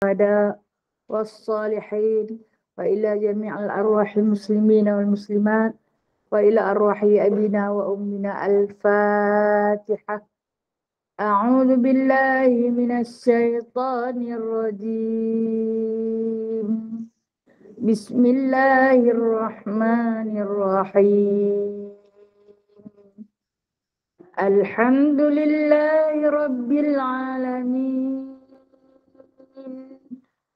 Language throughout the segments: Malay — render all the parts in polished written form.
الشهداء والصالحين وإلى جميع الأرواح المسلمين والمسلمات وإلى أرواح أبينا وأمنا. الفاتحة. أعوذ بالله من الشيطان الرجيم. بسم الله الرحمن الرحيم. الحمد لله رب العالمين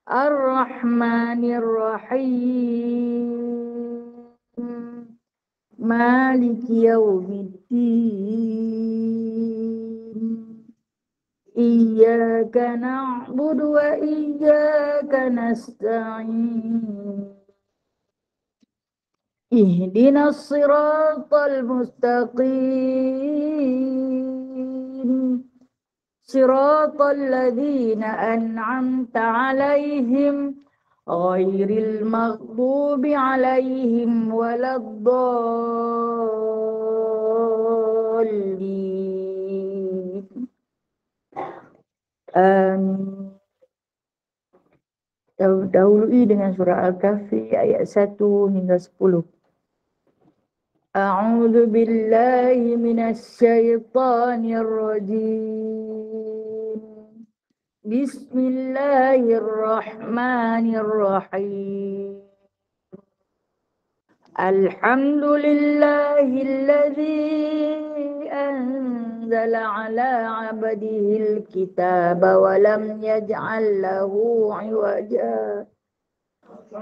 الرحمن الرحيم مالك يوم الدين. إياك نعبد وإياك نستعين. اهدنا الصراط المستقيم صراط الذين أنعمت عليهم غير المغضوب عليهم ولا الضالين. Amin. Dahului dengan surah Al-Kahfi ayat 1 hingga 10. A'udzu billahi minasy syaithanir rajim. Bismillahirrahmanirrahim. Alhamdulillahilladzi anzala ala 'abdihil kitaba wa lam yaj'al lahu 'iwaja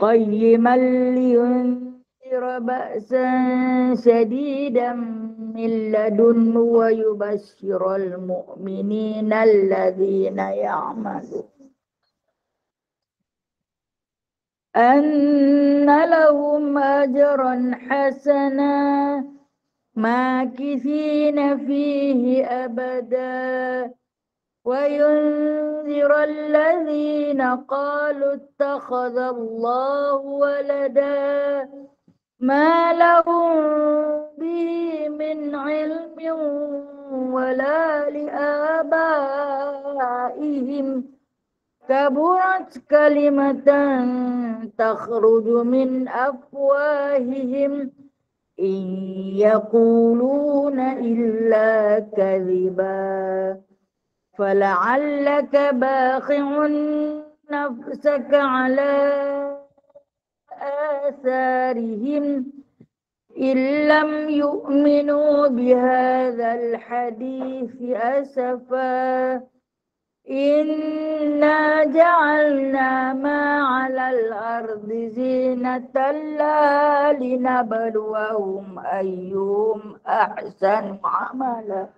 qayyiman liyunzira ba'san shadidan min ladunhu wa yubashshiral mu'minina alladzina ya'maluna anna lahum ajran hasana makithina fihi abada wa yunzira alladzina qalu ittakhadallahu walada ma lahum bihi min ilmin wala li abaihim kaburat kalimatan takhruju min afwahihim in yaquluna illa kadhiba fala'allaka bakhi'un nafsaka ala atharihim illam yu'minu bihadzal hadithi asafa. Inna ja'alna ma 'alal ardi zinatan linabluwahum ayyuhum ahsanu 'amala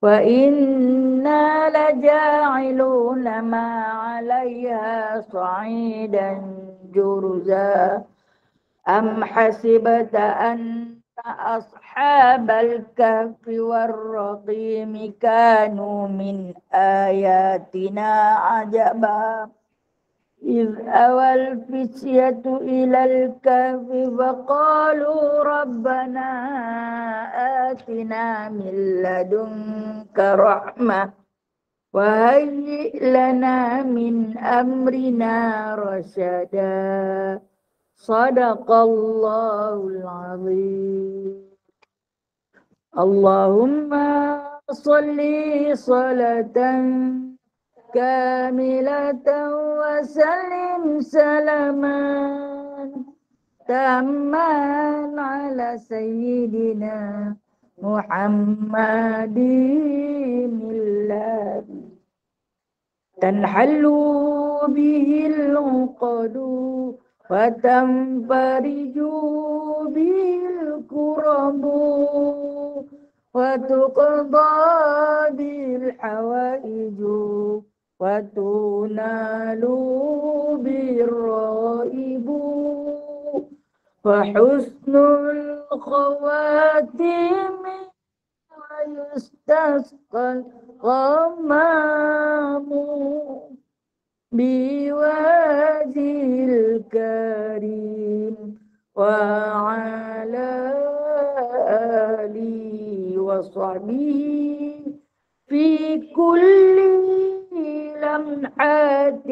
wa inna laja'iluna ma 'alayha sa'idan jurza am hasibta anna ashabal kahfi warraqimi kanu min ayatina ajaba iz awal fisyatu ilal kahfi faqalu rabbana atina min ladunka rahmah wa hayyi' lana min amrina rasyada. Sadaqallahul azim. Allahumma salli salatan kamilatan wa sallim salaman tamman ala sayyidina Muhammadin alladhi tanhallu bihil uqadu wa tanfariju bil kurabu wa tuqda bil hawaiju wa tunalu bir raibu wa husnul khawatimi wa yustasqal ghamamu biwajhil karim wa ala alihi wa sahbihi fi kulli لمحة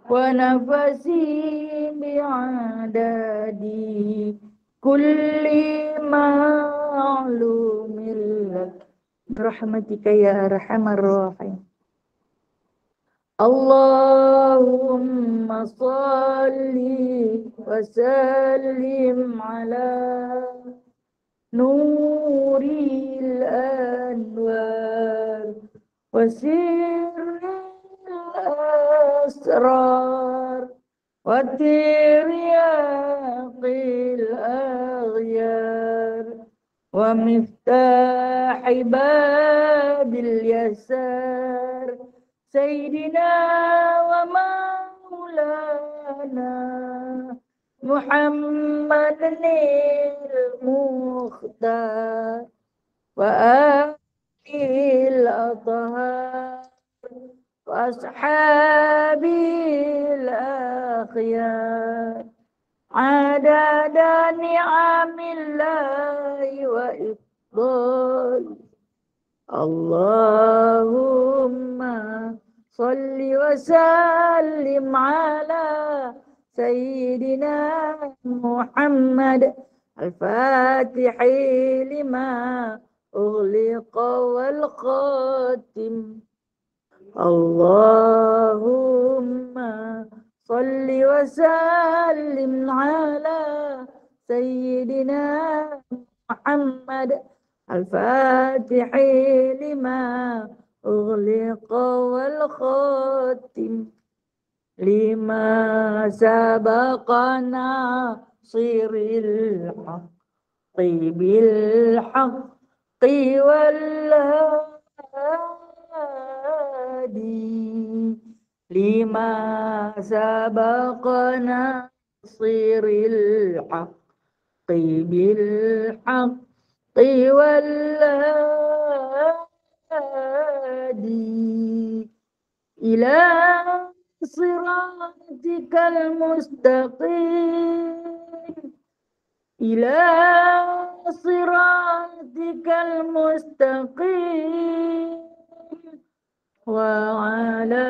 ونفس بعدد كل معلوم لك برحمتك يا أرحم الراحمين. اللهم صل وسلم على نور الأنوار وسر الأسرار وترياق الأغيار ومفتاح باب اليسار سيدنا ومولانا محمد المختار وآله الأطهار وأصحابه الأخيار عدد نعم الله وإفضاله. اللهم صل وسلم على سيدنا محمد الفاتح لما أغلق والخاتم. اللهم صل وسلم على سيدنا محمد الفاتح لما أغلق والخاتم لما سبق ناصر الحق بالحق والهادي لما سبق ناصر الحق بالحق والهادي إلى صراطك المستقيم إلى صراطك المستقيم وعلى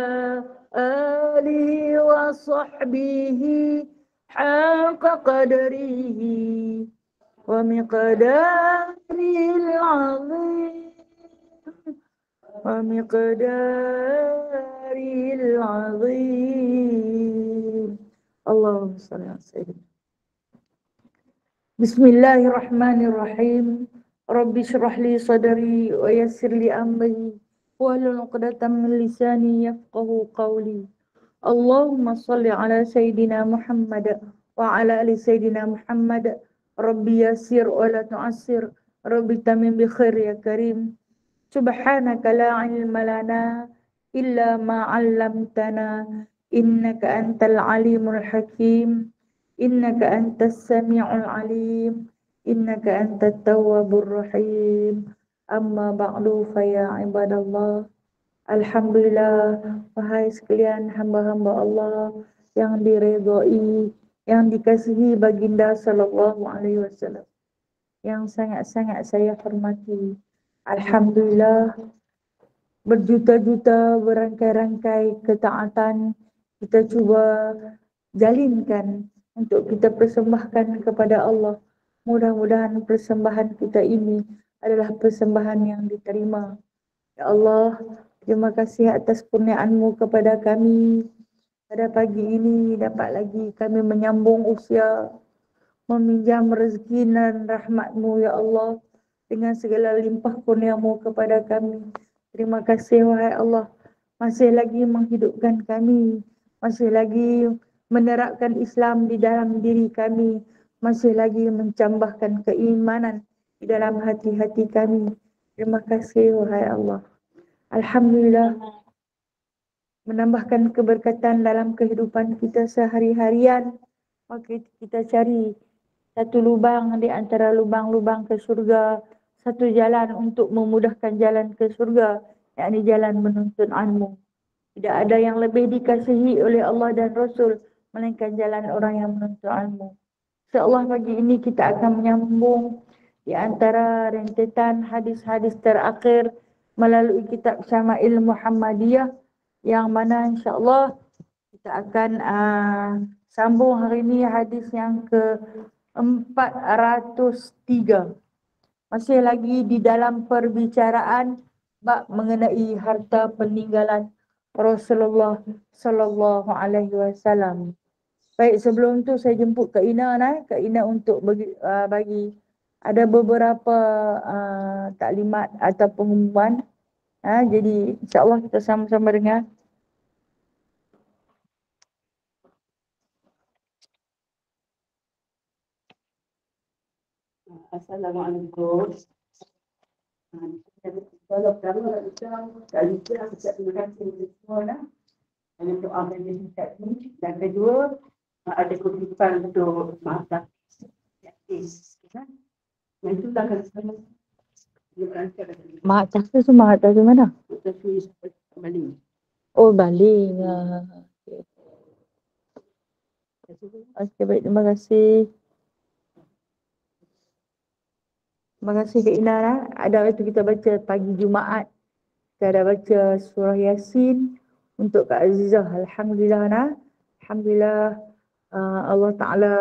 آله وصحبه حق قدره ومقداره العظيم اللهم صل على سيدنا. Bismillahirrahmanirrahim. Rabbi syrah li sadri wa yassir li amri wahlul 'uqdatam min lisani yafqahu qawli. Allahumma shalli ala sayidina Muhammad wa ala ali sayidina Muhammad. Rabbi yassir wa la tu'assir. Rabbi tamim bi khair ya karim. Subhanaka la ilma lana illa ma 'allamtana innaka antal alimul hakim. Innaka antas sami'ul alim. Innaka antat tawwabur rahim. Amma ba'du fa ya ibadallah. Alhamdulillah, wahai sekalian hamba-hamba Allah yang diridhai, yang dikasihi baginda sallallahu alaihi wasallam, yang sangat-sangat saya hormati. Alhamdulillah, berjuta-juta berangkai-rangkai ketaatan kita cuba jalinkan untuk kita persembahkan kepada Allah. Mudah-mudahan persembahan kita ini adalah persembahan yang diterima. Ya Allah, terima kasih atas kurniaan-Mu kepada kami. Pada pagi ini dapat lagi kami menyambung usia, meminjam rezeki dan rahmat-Mu ya Allah, dengan segala limpah kurnia-Mu kepada kami. Terima kasih wahai Allah, masih lagi menghidupkan kami, masih lagi menerapkan Islam di dalam diri kami, masih lagi mencambahkan keimanan di dalam hati-hati kami. Terima kasih wahai Allah. Alhamdulillah, menambahkan keberkatan dalam kehidupan kita sehari-harian. Maka kita cari satu lubang di antara lubang-lubang ke surga, satu jalan untuk memudahkan jalan ke surga, yakni jalan menuntut-Mu. Tidak ada yang lebih dikasihi oleh Allah dan Rasul melainkan jalan orang yang menuntut-Mu. InsyaAllah pagi ini kita akan menyambung di antara rentetan hadis-hadis terakhir melalui kitab Syama'il Muhammadiyah yang mana insya-Allah kita akan sambung hari ini hadis yang ke-403. Masih lagi di dalam perbicaraan bab mengenai harta peninggalan Rasulullah sallallahu alaihi wasallam. Baik, sebelum tu saya jemput Kak Ina Kak Ina untuk bagi ada beberapa taklimat atau pengumuman. Jadi insya-Allah kita sama-sama dengar. Assalamualaikum. Kalau kamu nak bincang, terima kasih semua. Yang doa bagi kita ini. Dan kedua, ada kutipan untuk mata. Yang itu dah akan sama. Mak Tahfiz tu Mak Tahfiz mana? Tapi kembali. Oh, baling. Okey, baik. Terima kasih. Terima kasih Kak Ina. Ada waktu kita baca pagi Jumaat. Kita ada baca surah Yasin untuk Kak Azizah. Alhamdulillah. Alhamdulillah Allah Ta'ala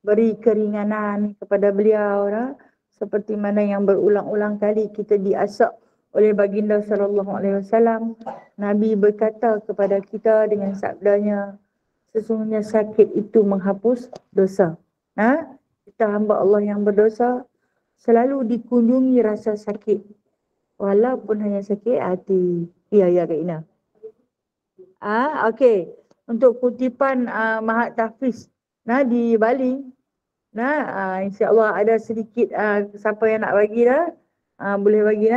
beri keringanan kepada beliau. Seperti mana yang berulang-ulang kali kita diasak oleh baginda sallallahu alaihi wasallam. Nabi berkata kepada kita dengan sabdanya, sesungguhnya sakit itu menghapus dosa. Kita hamba Allah yang berdosa selalu dikunjungi rasa sakit walaupun hanya sakit hati. Ya Kak Ina. Okey. Untuk kutipan Mahat Tahfiz di Bali. Insya-Allah ada sedikit siapa yang nak bagi boleh bagi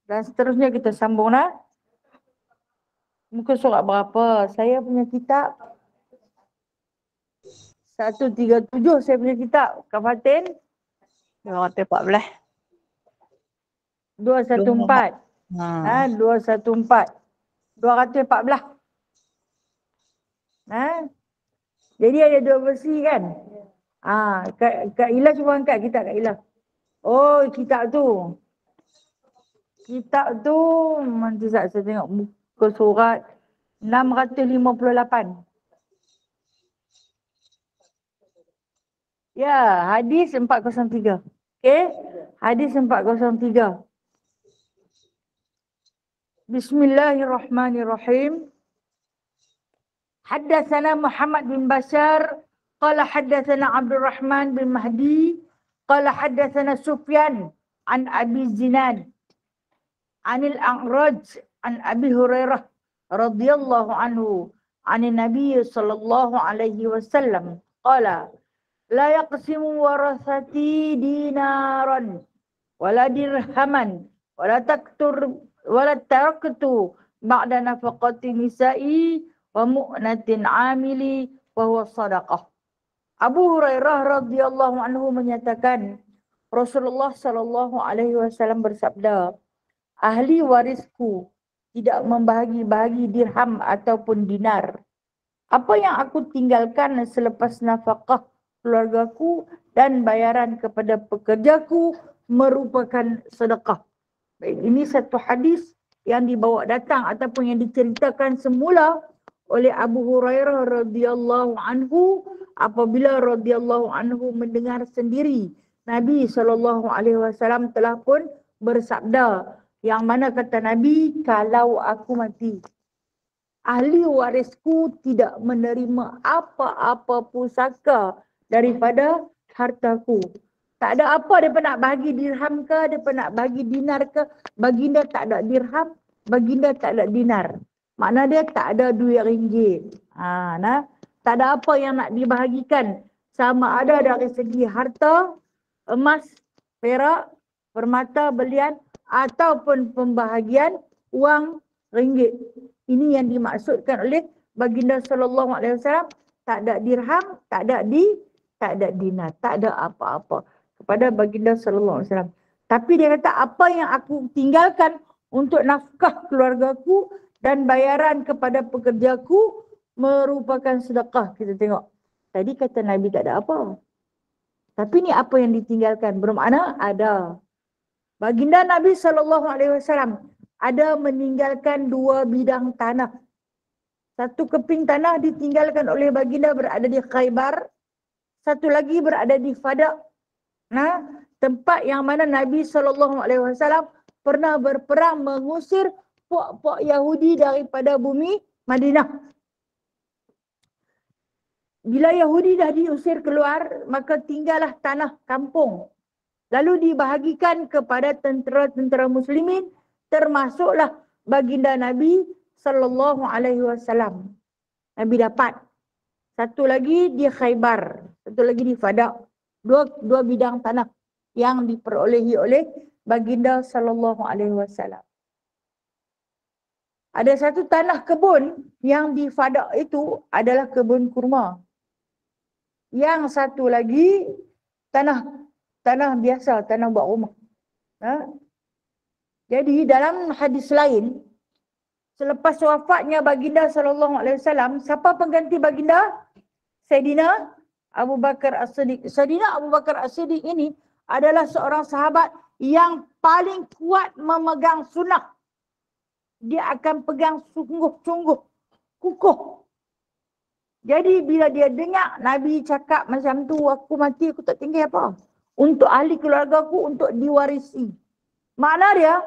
dan seterusnya kita sambung muka surat berapa? Saya punya kitab 137 saya punya kitab. Kak Fatin 214. 214. 214. 214. Jadi ada dua versi kan? Kak Ila cuba angkat kitab Kak Ila. Oh, kitab tu. Kitab tu nanti saya tengok muka surat 658. Ya, hadis 403. Okey, hadis 403. Bismillahirrahmanirrahim. Haddatsana Muhammad bin Bashar qala haddatsana Abdul Rahman bin Mahdi qala haddatsana Sufyan an Abi Zinad anil A'raj an Abi Hurairah radhiyallahu anhu anin Nabi sallallahu alaihi wasallam qala la yaqsimu warathati dinaran wala dirhaman wala taraktu ba'da nafaqati nisa'i wa mu'natin amili wa huwa sadaqah. Abu Hurairah radhiyallahu anhu menyatakan Rasulullah sallallahu alaihi wasallam bersabda, ahli warisku tidak membahagi-bahagi dirham ataupun dinar. Apa yang aku tinggalkan selepas nafkah keluargaku dan bayaran kepada pekerjaku merupakan sedekah. Baik, ini satu hadis yang dibawa datang ataupun yang diceritakan semula oleh Abu Hurairah radhiyallahu anhu apabila radhiyallahu anhu mendengar sendiri Nabi SAW telah pun bersabda, yang mana kata Nabi, kalau aku mati, ahli warisku tidak menerima apa-apa pusaka daripada hartaku. Tak ada apa dia nak bagi dirham ke, dia nak bagi dinar ke, baginda tak ada dirham, baginda tak ada dinar. Makna dia tak ada duit ringgit. Tak ada apa yang nak dibahagikan. Sama ada dari segi harta, emas, perak, permata, belian ataupun pembahagian wang ringgit. Ini yang dimaksudkan oleh baginda sallallahu alaihi wasallam, tak ada dirham, tak ada dinar, tak ada apa-apa kepada baginda sallallahu alaihi wasallam. Tapi dia kata apa yang aku tinggalkan untuk nafkah keluargaku dan bayaran kepada pekerjaku merupakan sedekah. Kita tengok. Tadi kata Nabi tak ada apa. Tapi ni apa yang ditinggalkan. Bermakna ada. Baginda Nabi SAW ada meninggalkan 2 bidang tanah. Satu keping tanah ditinggalkan oleh baginda berada di Khaybar. Satu lagi berada di Fadak. Nah, tempat yang mana Nabi SAW pernah berperang mengusir puak-puak Yahudi daripada bumi Madinah. Bila Yahudi dah diusir keluar, maka tinggallah tanah kampung. Lalu dibahagikan kepada tentera-tentera muslimin, termasuklah baginda Nabi SAW. Nabi dapat. Satu lagi di Khaybar, satu lagi di Fadak. Dua bidang tanah yang diperolehi oleh baginda SAW. Ada satu tanah kebun yang di Fadak itu adalah kebun kurma. Yang satu lagi tanah biasa, tanah buat rumah. Jadi dalam hadis lain, selepas wafatnya baginda SAW, siapa pengganti baginda? Sayyidina Abu Bakar As-Siddiq. Sayyidina Abu Bakar As-Siddiq ini adalah seorang sahabat yang paling kuat memegang sunnah. Dia akan pegang sungguh-sungguh, kukuh. Jadi bila dia dengar Nabi cakap macam tu, aku mati aku tak tinggal apa. Untuk ahli keluarga aku, untuk diwarisi. Makna dia,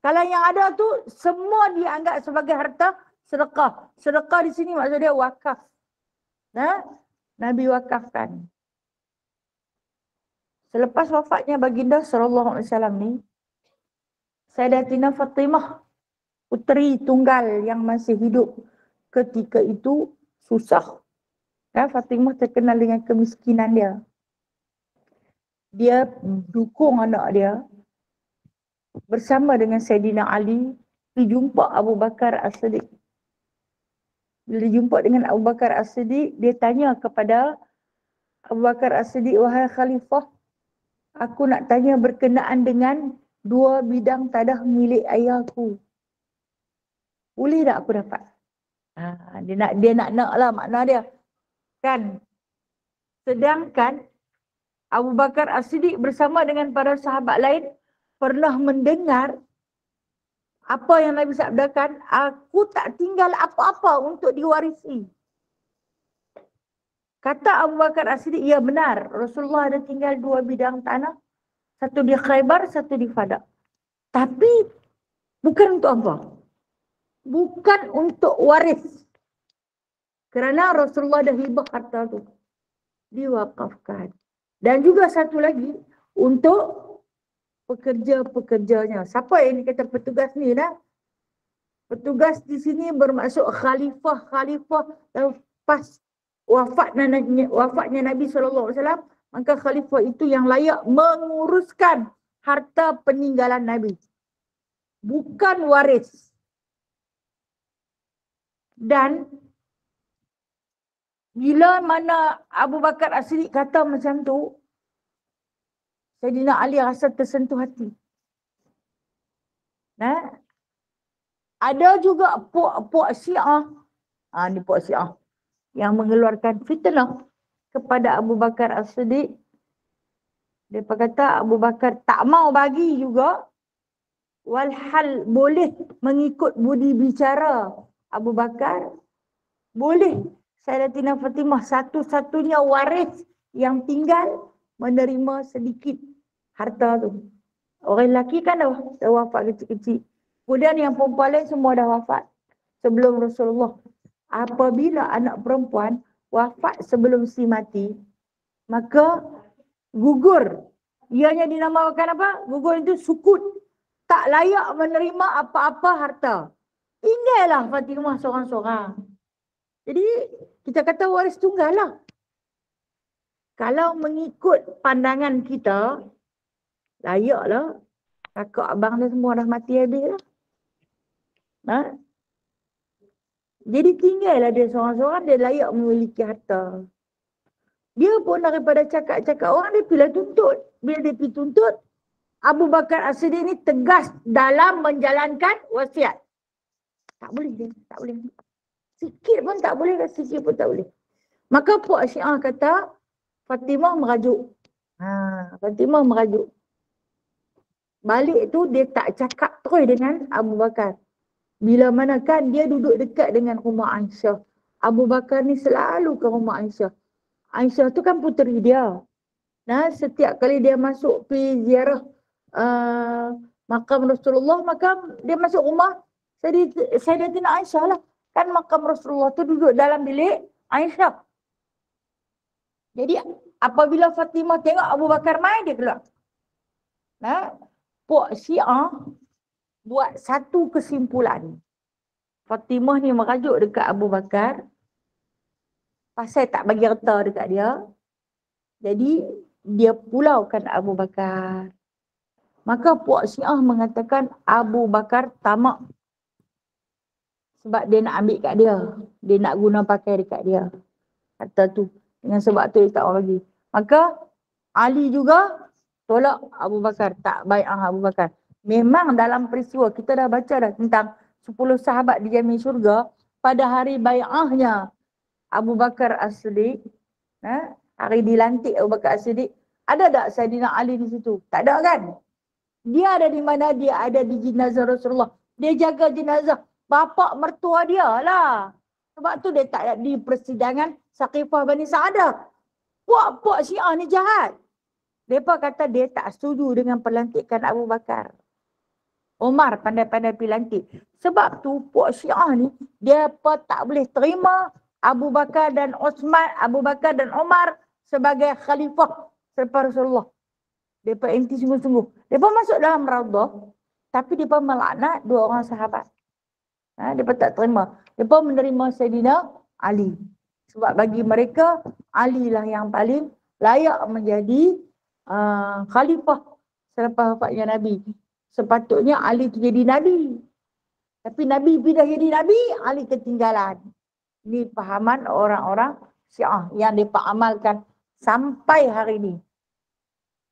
kalau yang ada tu semua dianggap sebagai harta sedekah. Sedekah di sini maksud dia wakaf. Nabi wakafkan. Selepas wafatnya baginda SAW ni, Sayyidatina Fatimah, puteri tunggal yang masih hidup ketika itu, susah. Fatimah terkenal dengan kemiskinan dia. Dia dukung anak dia bersama dengan Sayyidina Ali pergi jumpa Abu Bakar As-Siddiq. Bila jumpa dengan Abu Bakar As-Siddiq, dia tanya kepada Abu Bakar As-Siddiq, wahai khalifah, aku nak tanya berkenaan dengan 2 bidang tanah milik ayahku. Boleh tak aku dapat? Dia nak lah makna dia. Kan? Sedangkan Abu Bakar As-Siddiq bersama dengan para sahabat lain pernah mendengar apa yang Nabi sabdakan, aku tak tinggal apa-apa untuk diwarisi. Kata Abu Bakar As-Siddiq, ya benar, Rasulullah ada tinggal 2 bidang tanah, satu di Khaybar, satu di Fadak. Tapi bukan untuk apa? Bukan untuk waris. Kerana Rasulullah dah hibah harta tu. Diwakafkan. Dan juga satu lagi, untuk pekerja-pekerjanya. Siapa yang dikata petugas ni dah? Petugas di sini bermaksud khalifah. Lepas wafatnya Nabi SAW, maka khalifah itu yang layak menguruskan harta peninggalan Nabi. Bukan waris. Dan bila mana Abu Bakar As-Siddiq kata macam tu, Sayyidina Ali rasa tersentuh hati. Ada juga puak Syiah. Ni puak Syiah yang mengeluarkan fitnah kepada Abu Bakar As-Siddiq. Dia kata Abu Bakar tak mau bagi juga, walhal boleh mengikut budi bicara Abu Bakar. Boleh Sayyidatina Fatimah satu-satunya waris yang tinggal menerima sedikit harta tu. Orang lelaki kan dah wafat kecil-kecil. Kemudian yang perempuan lain semua dah wafat sebelum Rasulullah. Apabila anak perempuan wafat sebelum si mati, maka gugur. Ianya dinamakan apa? Gugur itu sukut. Tak layak menerima apa-apa harta. Tinggallah Fatimah seorang-seorang. Jadi kita kata waris tunggal lah. Kalau mengikut pandangan kita, layaklah. Kakak abang dia semua dah mati habis lah. Jadi tinggallah dia seorang-seorang, dia layak memiliki harta. Dia pun daripada cakap-cakap orang, dia pilih tuntut. Bila dia pergi tuntut, Abu Bakar As-Siddiq ni tegas dalam menjalankan wasiat. Tak boleh dia, tak boleh. Sikit pun tak boleh, sikit pun tak boleh. Maka puak Syiah kata, Fatimah merajuk. Fatimah merajuk. balik tu dia tak cakap terus dengan Abu Bakar. Bila mana kan dia duduk dekat dengan rumah Aisyah. Abu Bakar ni selalu ke rumah Aisyah. Aisyah tu kan puteri dia. Nah, setiap kali dia masuk pergi ziarah makam Rasulullah, maka dia masuk rumah Sayyidatina Aisyah lah. Kan makam Rasulullah tu duduk dalam bilik Aisyah. Jadi apabila Fatimah tengok Abu Bakar main, dia keluar. Nah, puak Syiah buat satu kesimpulan. Fatimah ni merajuk dekat Abu Bakar pasal tak bagi harta dekat dia. Jadi dia pulaukan Abu Bakar. Maka puak Syiah mengatakan Abu Bakar tamak. Sebab dia nak ambil kat dia. Dia nak guna pakai dekat dia. Kata tu. Dengan sebab tu dia tak mau bagi. Maka Ali juga tolak Abu Bakar. Tak baik Abu Bakar. Memang dalam peristiwa kita dah baca dah tentang 10 sahabat dijamin syurga. Pada hari bai'ahnya Abu Bakar As-Siddiq, hari dilantik Abu Bakar As-Siddiq, ada tak Saidina Ali di situ? Tak ada kan? Dia ada di mana? Dia ada di jenazah Rasulullah. Dia jaga jenazah bapa mertua dia lah. Sebab tu dia tak ada di persidangan Saqifah Bani Sa'adah. Puak-puak Syiah ni jahat. Mereka kata dia tak setuju dengan pelantikan Abu Bakar. Omar pandai-pandai pelantik. Sebab tu puak Syiah ni dia tak boleh terima Abu Bakar dan Osman, Abu Bakar dan Omar sebagai khalifah selepas Rasulullah. Mereka anti sungguh-sungguh. Mereka masuk dalam Raudah, tapi mereka melaknat 2 orang sahabat. Mereka tak terima. Mereka menerima Sayyidina Ali. Sebab bagi mereka, Ali lah yang paling layak menjadi khalifah selepas wafatnya Nabi. Sepatutnya Ali tu jadi Nabi. Tapi Nabi pindah jadi Nabi, Ali ketinggalan. Ini pahaman orang-orang Syiah yang mereka amalkan sampai hari ini.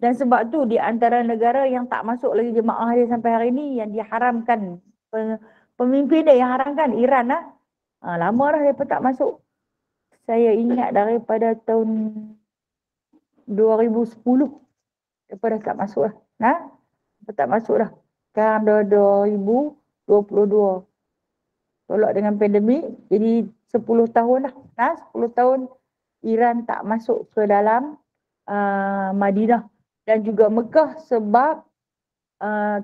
Dan sebab tu di antara negara yang tak masuk lagi jemaah dia sampai hari ini, yang diharamkan, pemimpin dia yang haramkan, Iran lah. Lama dah mereka tak masuk. Saya ingat daripada tahun 2010, mereka dah tak masuk lah. Mereka tak masuk dah. Sekarang dah 2022. Tolak dengan pandemik, jadi 10 tahun lah. 10 tahun Iran tak masuk ke dalam Madinah dan juga Mekah sebab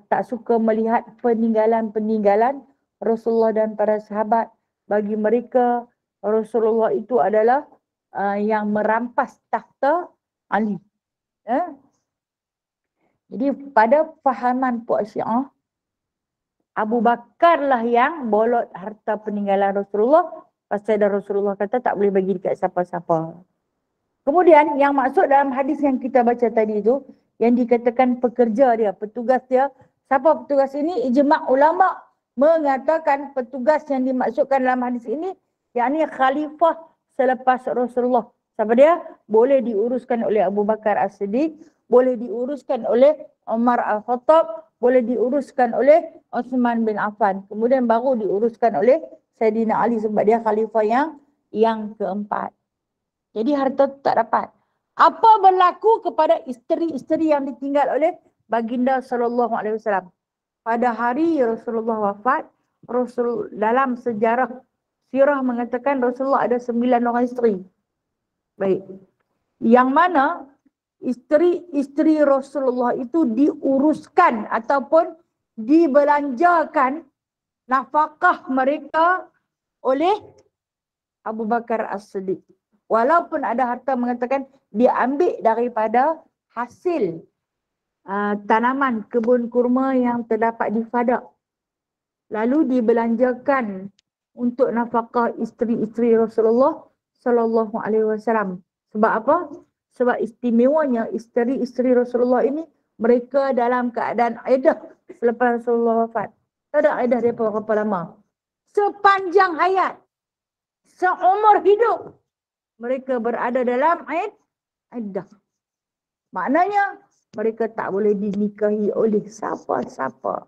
tak suka melihat peninggalan-peninggalan Rasulullah dan para sahabat. Bagi mereka, Rasulullah itu adalah yang merampas takhta Ali. Jadi pada fahaman puak Syiah, Abu Bakar lah yang bolot harta peninggalan Rasulullah. Pasal Rasulullah kata tak boleh bagi dekat siapa-siapa. Kemudian yang maksud dalam hadis yang kita baca tadi itu, yang dikatakan pekerja dia, petugas dia. Siapa petugas ini? Ijma' ulama' mengatakan petugas yang dimaksudkan dalam hadis ini, yakni khalifah selepas Rasulullah. Siapa dia? Boleh diuruskan oleh Abu Bakar As-Siddiq, boleh diuruskan oleh Umar Al-Khattab, boleh diuruskan oleh Uthman bin Affan. Kemudian baru diuruskan oleh Sayyidina Ali sebab dia khalifah yang keempat. Jadi harta tu tak dapat. Apa berlaku kepada isteri-isteri yang ditinggal oleh baginda sallallahu alaihi wasallam? Pada hari Rasulullah wafat, Rasul dalam sejarah sirah mengatakan Rasulullah ada 9 orang isteri. Baik. Yang mana isteri-isteri Rasulullah itu diuruskan ataupun dibelanjakan nafkah mereka oleh Abu Bakar As-Siddiq. Walaupun ada harta mengatakan dia ambil daripada hasil tanaman kebun kurma yang terdapat di Fadak. Lalu dibelanjakan untuk nafkah isteri-isteri Rasulullah sallallahu alaihi wasallam. Sebab apa? Sebab istimewanya isteri-isteri Rasulullah ini mereka dalam keadaan iddah selepas Rasulullah wafat. Tak ada iddah mereka berapa lama. Sepanjang hayat, seumur hidup, mereka berada dalam iddah. Maknanya mereka tak boleh dinikahi oleh siapa-siapa.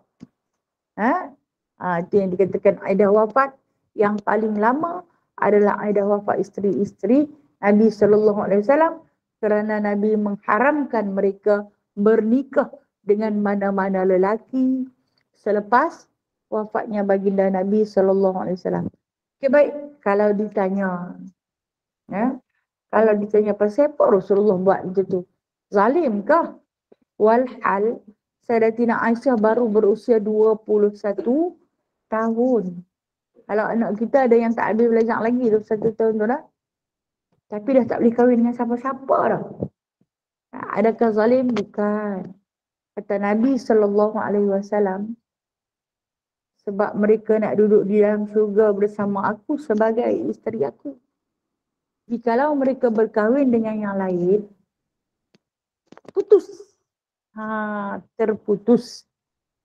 Itu yang dikatakan iddah wafat. Yang paling lama adalah iddah wafat isteri-isteri Nabi sallallahu alaihi wasallam, kerana Nabi mengharamkan mereka bernikah dengan mana-mana lelaki selepas wafatnya baginda Nabi SAW. Okay, baik. Kalau ditanya, kalau ditanya pasal apa Rasulullah buat macam tu? Zalim kah? Walhal Sayyidatina Aisyah baru berusia 21 tahun. Kalau anak kita ada yang tak habis belajar lagi 21 tahun tu dah. Tapi dah tak boleh kahwin dengan siapa-siapa dah. Adakah zalim? Bukan. Kata Nabi SAW, sebab mereka nak duduk di dalam syurga bersama aku sebagai isteri aku. Jikalau mereka berkahwin dengan yang lain, putus. Terputus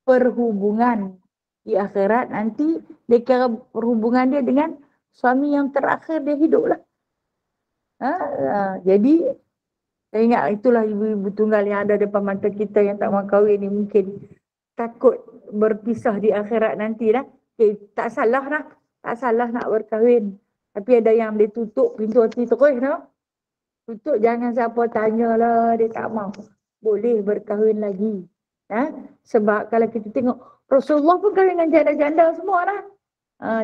perhubungan di akhirat. Nanti dia kira perhubungan dia dengan suami yang terakhir dia hidup lah. Jadi saya ingat itulah ibu-ibu tunggal yang ada depan mata kita yang tak mahu kahwin ni, mungkin takut berpisah di akhirat nanti lah. Okay, tak salah lah, tak salah nak berkahwin. Tapi ada yang dia tutup pintu hati terus no? Tutup, jangan siapa tanya lah, dia tak mahu. Boleh berkahwin lagi. Sebab kalau kita tengok Rasulullah pun kahwin dengan janda-janda semua lah.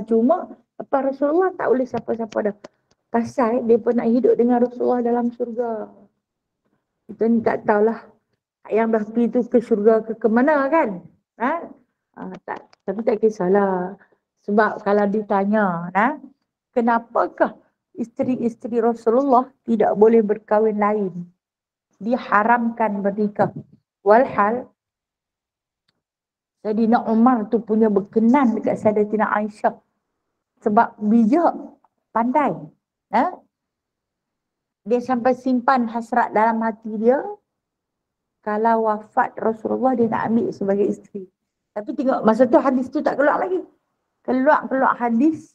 Cuma apa Rasulullah tak boleh siapa-siapa dah. Pasal dia pernah hidup dengan Rasulullah dalam syurga. Kita ni tak tahulah yang dah pergi tu ke syurga ke mana kan. Tapi tak kisahlah. Sebab kalau ditanya, kenapakah isteri-isteri Rasulullah tidak boleh berkahwin lain? Diharamkan bernikah. Walhal Sayyidina Umar tu punya berkenan dekat Sayyidatina Aisyah. Sebab bijak, pandai. Dia sampai simpan hasrat dalam hati dia. Kalau wafat Rasulullah, dia nak ambil sebagai isteri. Tapi tengok, masa tu hadis tu tak keluar lagi. Keluar hadis.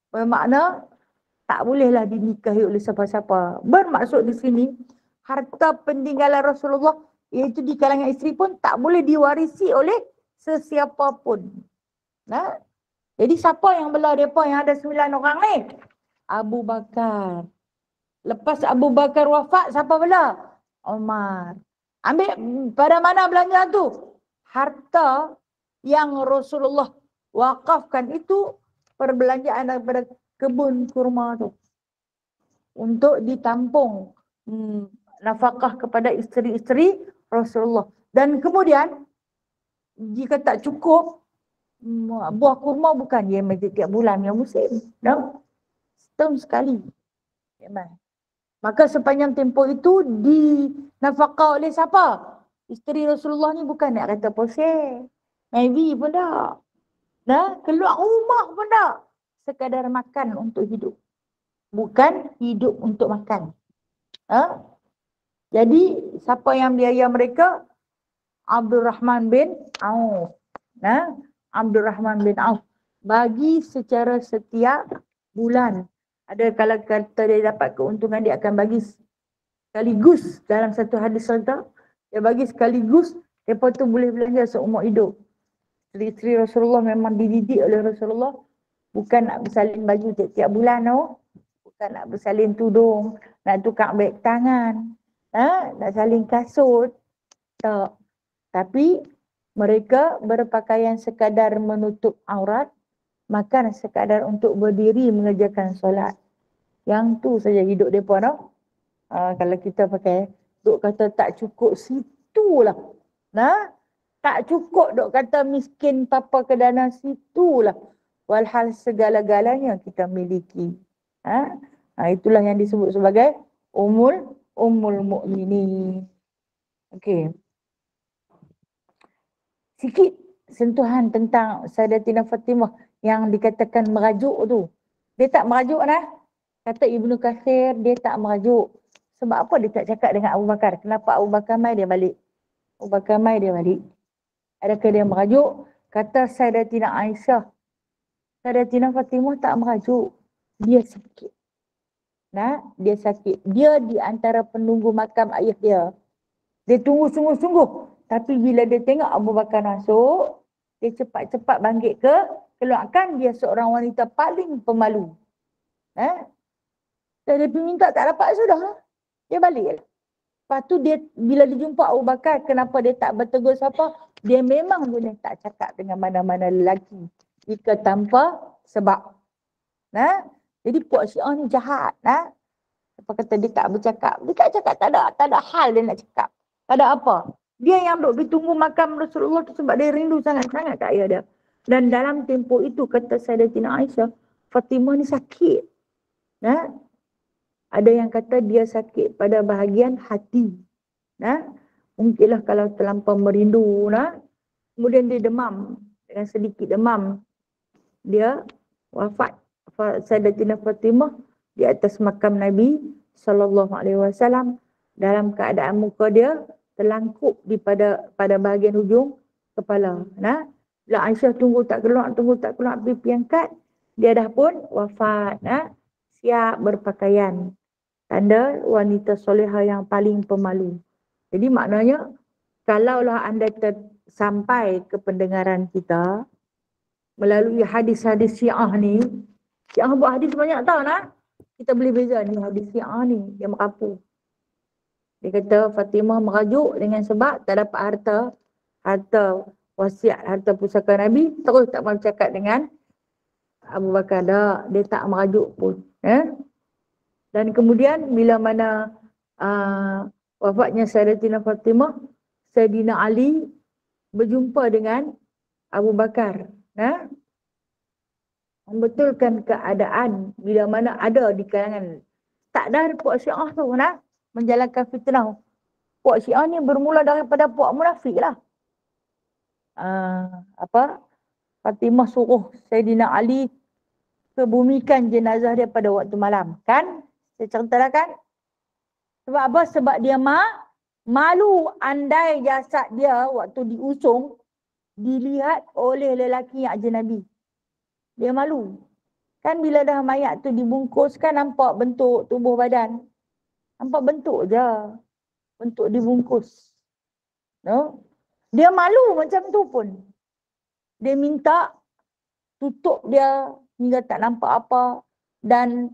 Bermakna, tak bolehlah dinikahi oleh siapa-siapa. Bermaksud di sini, harta peninggalan Rasulullah, iaitu di kalangan isteri pun, tak boleh diwarisi oleh sesiapa pun. Jadi siapa yang belah mereka yang ada 9 orang ni? Abu Bakar. Lepas Abu Bakar wafat, siapa belah? Umar. Ambil pada mana belanja tu? Harta yang Rasulullah wakafkan itu perbelanjaan daripada kebun kurma tu. Untuk ditampung nafkah kepada isteri-isteri Rasulullah. Dan kemudian, jika tak cukup, buah kurma bukan dia tiap bulan yang musim. Setahun sekali. Maka sepanjang tempoh itu dinafkah oleh siapa? Isteri Rasulullah ni bukan nak kata poseh. Maybe pun tak. Keluar rumah pun tak. Sekadar makan untuk hidup. Bukan hidup untuk makan. Jadi siapa yang biaya mereka? Abdul Rahman bin Auf. Abdul Rahman bin Auf. Bagi secara setiap bulan. Ada kalau kata dia dapat keuntungan, dia akan bagi sekaligus dalam satu hadis cerita. Dia bagi sekaligus, lepas tu boleh belanja seumur hidup. Isteri Rasulullah memang dididik oleh Rasulullah. Bukan nak bersalin baju tiap-tiap bulan. Bukan nak bersalin tudung, nak tukar beg tangan, nak salin kasut. Tak. Tapi mereka berpakaian sekadar menutup aurat, makan sekadar untuk berdiri mengerjakan solat. Yang tu saja hidup mereka. Kalau kita pakai, duk kata tak cukup, situlah. Tak cukup duk kata miskin papa ke dana, situlah. Walhal segala-galanya kita miliki. Itulah yang disebut sebagai Ummul Mukminin. Okey. Sikit sentuhan tentang Sayyidatina Fatimah yang dikatakan merajuk tu. Dia tak merajuk Kata Ibnu Katsir, dia tak merajuk. Sebab apa dia tak cakap dengan Abu Bakar? Kenapa Abu Bakar mai dia balik? Abu Bakar mai dia balik. Adakah dia merajuk? Kata Sayyidatina Aisyah, Sayyidatina Fatimah tak merajuk. Dia sakit. Dia sakit. Dia di antara penunggu makam ayah dia. Dia tunggu sungguh-sungguh. Tapi bila dia tengok Abu Bakar masuk, dia cepat-cepat bangkit keluarkan. Dia seorang wanita paling pemalu. Dia minta tak dapat, sudah. Dia balik. Lepas tu dia bila dia jumpa Abu Bakar, kenapa dia tak bertegur siapa? Dia memang boleh tak cakap dengan mana-mana lelaki jika tanpa sebab. Nah, jadi puak Syiah ni jahat. Nah, apa kata dia tak bercakap? Dia tak cakap, tak ada hal dia nak cakap. Tak ada apa. Dia yang duduk ditunggu makam Rasulullah tu sebab dia rindu sangat-sangat kat ayah dia. Dan dalam tempoh itu kata Sayyidatina Aisyah, Fatimah ni sakit. Nah, ada yang kata dia sakit pada bahagian hati. Nah, mungkinlah kalau terlampau merindu, nah, kemudian dia demam, dengan sedikit demam dia wafat. Sayyidatina Fatimah di atas makam Nabi SAW dalam keadaan muka dia terlangkup pada bahagian hujung kepala. Nah, bila Aisyah tunggu tak keluar, pipi angkat, dia dah pun wafat. Nah, siap berpakaian. Tanda wanita solehah yang paling pemalu. Jadi maknanya, kalaulah anda sampai ke pendengaran kita melalui hadis-hadis Syiah ni, Syiah buat hadis banyak tau nak. Kita boleh beza ni hadis Syiah ni, dia merapu. Dia kata Fatimah merajuk dengan sebab tak dapat harta wasiat, harta pusaka Nabi, terus tak mahu cakap dengan Abu Bakar. Dah, dia tak merajuk pun. Dan kemudian bila mana wafatnya Sayyidatina Fatimah, Sayyidina Ali berjumpa dengan Abu Bakar. Membetulkan keadaan bila mana ada di kalangan tak dari puak Syiah tu menjalankan fitnah. Puak Syiah ni bermula daripada puak munafik lah. Fatimah suruh Sayyidina Ali kebumikan jenazah dia pada waktu malam. Kan? Saya cerita dah kan? Sebab apa? Sebab dia malu andai jasad dia waktu diusung dilihat oleh lelaki yang ajnabi. Dia malu. Kan bila dah mayat tu dibungkus kan nampak bentuk tubuh badan. Nampak bentuk je. Bentuk dibungkus. No? Dia malu macam tu pun. Dia minta tutup dia hingga tak nampak apa. Dan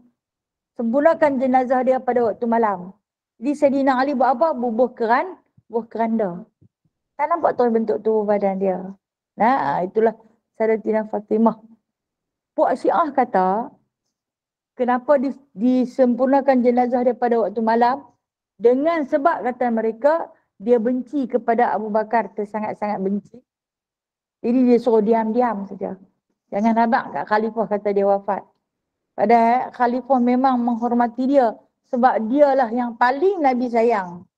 sempurnakan jenazah dia pada waktu malam. Jadi Sayyidina Ali buat apa? Bubuh keranda. Tak nampak tu bentuk tubuh badan dia. Nah, itulah Sayyidatina Fatimah. Puak Syiah kata, kenapa disempurnakan jenazah dia pada waktu malam? Dengan sebab kata mereka, dia benci kepada Abu Bakar, sangat-sangat benci. Jadi dia suruh diam-diam saja. Jangan habaq kat khalifah kata dia wafat. Padahal khalifah memang menghormati dia. Sebab dialah yang paling Nabi sayang.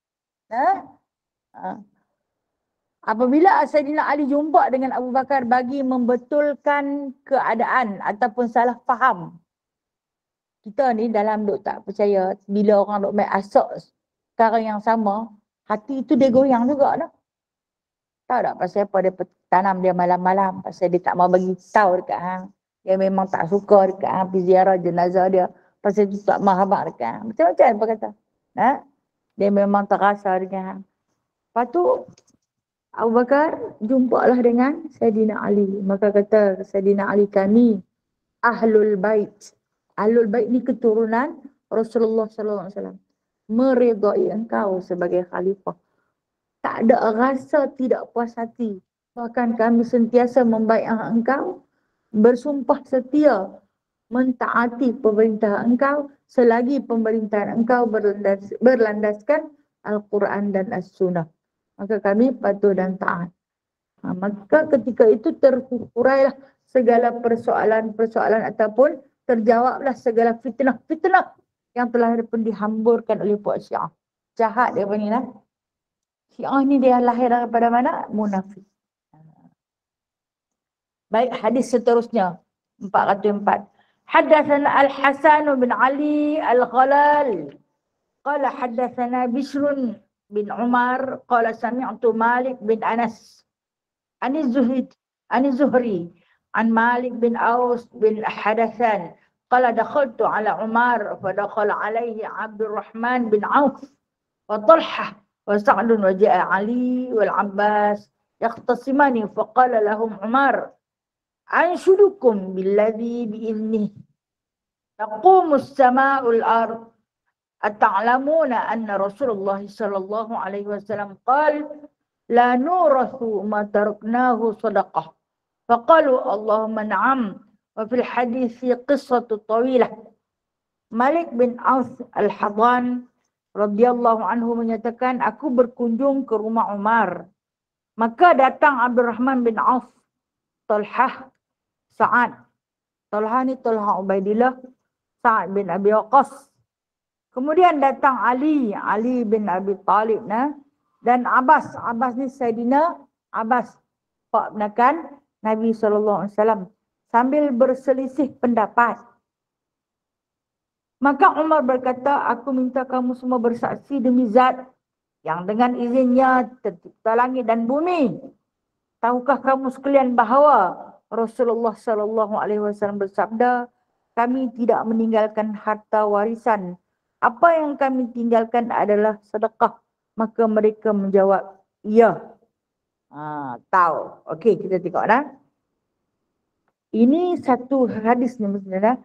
Apabila Sayyidina Ali jumpa dengan Abu Bakar bagi membetulkan keadaan ataupun salah faham. Kita ni dalam duk tak percaya, bila orang duk main asok perkara yang sama, hati tu dia goyang juga dah. Tahu tak pasal apa dia tanam dia malam-malam? Pasal dia tak mau bagi tahu dekat hang. Dia memang tak suka dekat hang pergi ziarah jenazah dia. Pasal tu tak mau habaq dekat hang. Macam-macam apa kata. Dia memang terasa dengan hang. Lepas tu Abu Bakar jumpalah dengan Sayyidina Ali. Maka kata Sayyidina Ali, kami Ahlul Bait. Ahlul Bait ni keturunan Rasulullah SAW. Meridai engkau sebagai khalifah. Tak ada rasa tidak puas hati. Bahkan kami sentiasa membaiat engkau, bersumpah setia mentaati pemerintah engkau selagi pemerintahan engkau berlandaskan Al-Quran dan As-Sunnah. Maka kami patuh dan taat. Maka ketika itu terhurailah segala persoalan-persoalan ataupun terjawablah segala fitnah-fitnah yang telah pun dihamburkan oleh puak Syiah. Jahat dia ni lah. Syiah ni dia lahir daripada mana? Munafik. Baik, hadis seterusnya 404. Haddatsana Al-Hasan bin Ali Al-Ghalal. Qala haddatsana Bishrun bin Umar qala sami'tu Malik bin Anas an Zuhri an Malik bin Aus bin Hadathan qala dakhaltu ala Umar fa dakhala alayhi Abdurrahman bin Auf wa Talhah wa Sa'd wa ja'a Ali wal Abbas yaqtasimani fa qala lahum Umar anshudukum billadhi bi'idnihi taqumu as-sama'u al-ard Ata'lamuna anna Rasulullah sallallahu alaihi wasallam qala la nurathu ma taraknahu sadaqah. Faqalu Allahumma na'am. Wa fil hadithi qissatu tawilah. Malik bin Auf al-Hadan radhiyallahu anhu menyatakan, aku berkunjung ke rumah Umar. Maka datang Abdurrahman bin Auf, Talhah, Sa'ad. Talhah ni Talhah Ubaidillah, Sa'ad bin Abi Waqqas. Kemudian datang Ali bin Abi Talib dan Abbas. Abbas ni Sayyidina Abbas, pak penakan Nabi SAW, sambil berselisih pendapat. Maka Umar berkata, aku minta kamu semua bersaksi demi zat yang dengan izinnya tercipta langit dan bumi. Tahukah kamu sekalian bahawa Rasulullah SAW bersabda, kami tidak meninggalkan harta warisan. Apa yang kami tinggalkan adalah sedekah. Maka mereka menjawab, iya. Tahu. Okey, kita tengok dah. Ini satu hadis ni sebenarnya.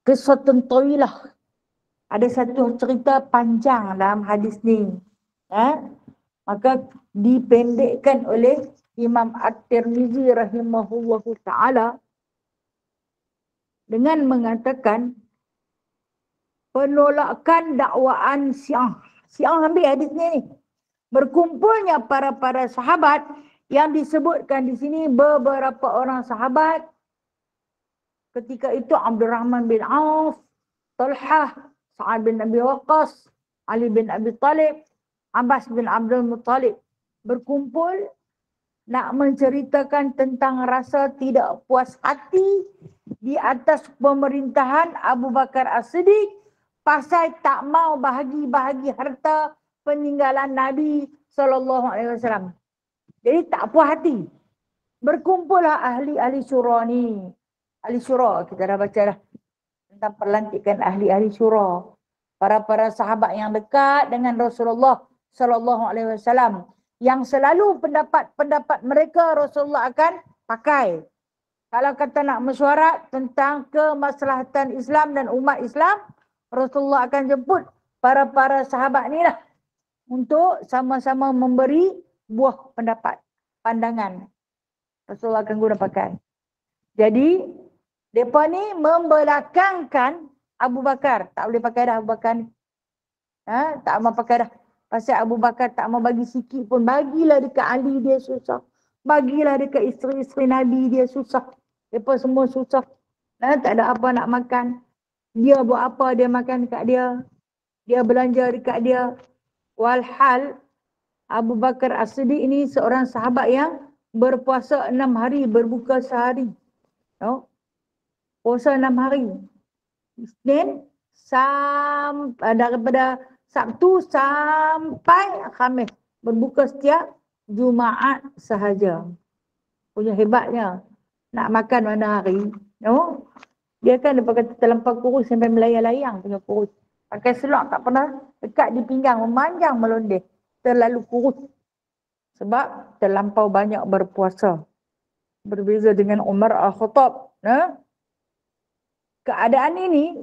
Kisah tawilah. Ada satu cerita panjang dalam hadis ni. Maka dipendekkan oleh Imam At-Tirmizi rahimahullahu ta'ala dengan mengatakan penolakan dakwaan Syiah. Syiah ambil hadis ni. Berkumpulnya para sahabat yang disebutkan di sini beberapa orang sahabat. Ketika itu Abdurrahman bin Auf, Talhah, Sa'ad bin Abi Waqqas, Ali bin Abi Talib, Abbas bin Abdul Muttalib berkumpul nak menceritakan tentang rasa tidak puas hati di atas pemerintahan Abu Bakar As-Siddiq pasal tak mau bahagi-bahagi harta peninggalan Nabi SAW. Jadi tak puas hati. Berkumpullah ahli-ahli syura ni. Ahli syura, kita dah baca dah tentang perlantikan ahli-ahli syura. Para sahabat yang dekat dengan Rasulullah SAW, yang selalu pendapat mereka Rasulullah akan pakai. Kalau kata nak mesyuarat tentang kemaslahatan Islam dan umat Islam, Rasulullah akan jemput para sahabat ni lah untuk sama-sama memberi buah pendapat, pandangan. Rasulullah akan guna pakai. Jadi, mereka ni membelakangkan Abu Bakar. Tak boleh pakai dah Abu Bakar ni. Tak mau pakai dah. Pasal Abu Bakar tak mau bagi sikit pun. Bagilah dekat Ali dia susah. Bagilah dekat isteri-isteri Nabi dia susah. Mereka semua susah. Tak ada apa nak makan. Dia buat apa dia makan dekat dia. Dia belanja dekat dia. Walhal Abu Bakar As-Siddiq ini seorang sahabat yang berpuasa 6 hari, berbuka sehari. Puasa 6 hari. Isnin daripada Sabtu sampai Khamis. Berbuka setiap Jumaat sahaja. Punya hebatnya. Nak makan mana hari. Dia kan dia kata terlampau kurus sampai melayang-layang punya kurus. Pakai selok tak pernah dekat di pinggang. Memanjang melondeh. Terlalu kurus. Sebab terlampau banyak berpuasa. Berbeza dengan Umar Al-Khattab. Keadaan ini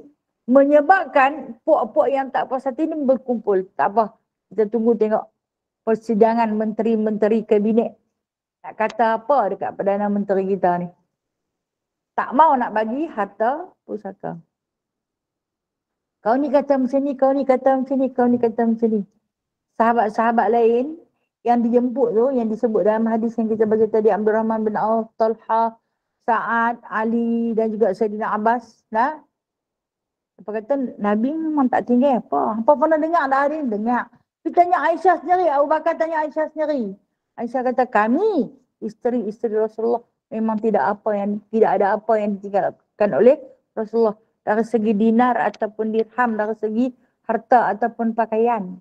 menyebabkan puak-puak yang tak puas hati ini berkumpul. Tak apa. Kita tunggu tengok persidangan menteri-menteri kabinet. Nak kata apa dekat Perdana Menteri kita ni. Tak mau nak bagi harta pusaka. Kau ni kata macam ni, kau ni kata macam ni, kau ni kata macam ni. Sahabat-sahabat lain yang dijemput tu, yang disebut dalam hadis yang kita bagi tadi, Abdurrahman bin Auf, Talhah, Sa'ad, Ali dan juga Sayyidina Abbas. Apa kata, Nabi memang tak tinggal apa. Apa pernah dengar dah hari ni? Dengar. Dia tanya Aisyah sendiri, Abu Bakar tanya Aisyah sendiri. Aisyah kata, kami, isteri-isteri Rasulullah, memang tidak ada apa yang ditinggalkan oleh Rasulullah. Dari segi dinar ataupun dirham, dari segi harta ataupun pakaian.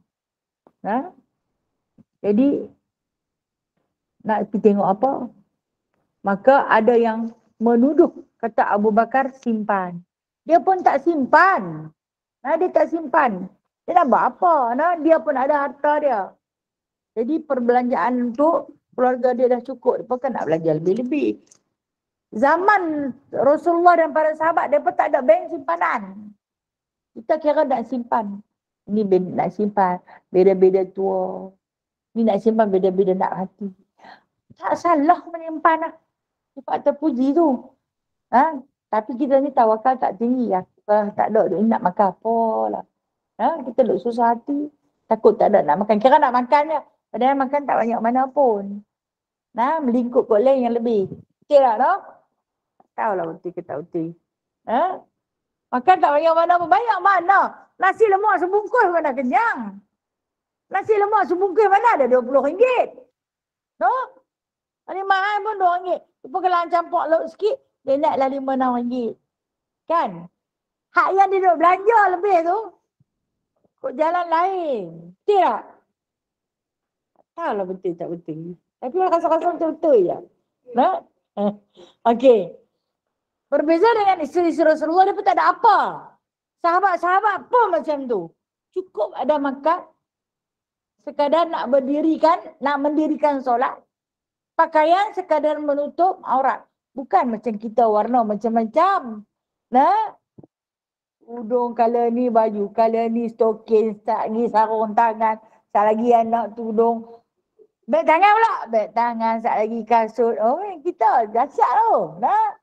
Jadi, nak pergi tengok apa? Maka ada yang menuduh, kata Abu Bakar, simpan. Dia pun tak simpan. Dia tak simpan. Dia nak buat apa? Dia pun ada harta dia. Jadi perbelanjaan untuk keluarga dia dah cukup. Dia pun kan nak belanja lebih-lebih. Zaman Rasulullah dan para sahabat, dia pun tak ada bank simpanan. Kita kira nak simpan. Ni nak simpan beda-beda tua. Ni nak simpan beda-beda nak hati. Tak salah menyimpan lah. Cepat terpuji tu. Ha? Tapi kita ni tawakal tak tinggi. Tak ada duit nak makan apa lah. Ha? Kita duk susah hati. Takut tak ada nak makan. Kira nak makan je. Padahal makan tak banyak mana pun. Nah, melingkup kot lain yang lebih. Okey tak no? Tahu lah betul ke tak betul. Ha? Makan tak banyak mana pun. Banyak mana? Nasi lemak sebungkus mana kenyang. Nasi lemak sebungkus mana ada RM20. No? Ini mahal pun RM2. Lepas kalau campur lauk sikit, dia naiklah RM5-6. Kan? Hak yang dia duk belanja lebih tu, kok jalan lain. Betul tak? Tahu lah betul tak betul. Tapi rasa-rasa betul-betul je. Nah? Okey. Berbeza dengan isteri-isteri Rasulullah, dia pun tak ada apa. Sahabat-sahabat pun macam tu. Cukup ada makan. Sekadar nak mendirikan solat. Pakaian sekadar menutup aurat. Bukan macam kita warna macam-macam. Nah? Udung kala ni, baju kala ni, stokin, tak lagi sarung tangan. Tak lagi anak tudung. Beg tangan pula. Beg tangan, tak lagi kasut. Oh, kita dahsyat tu. Nah?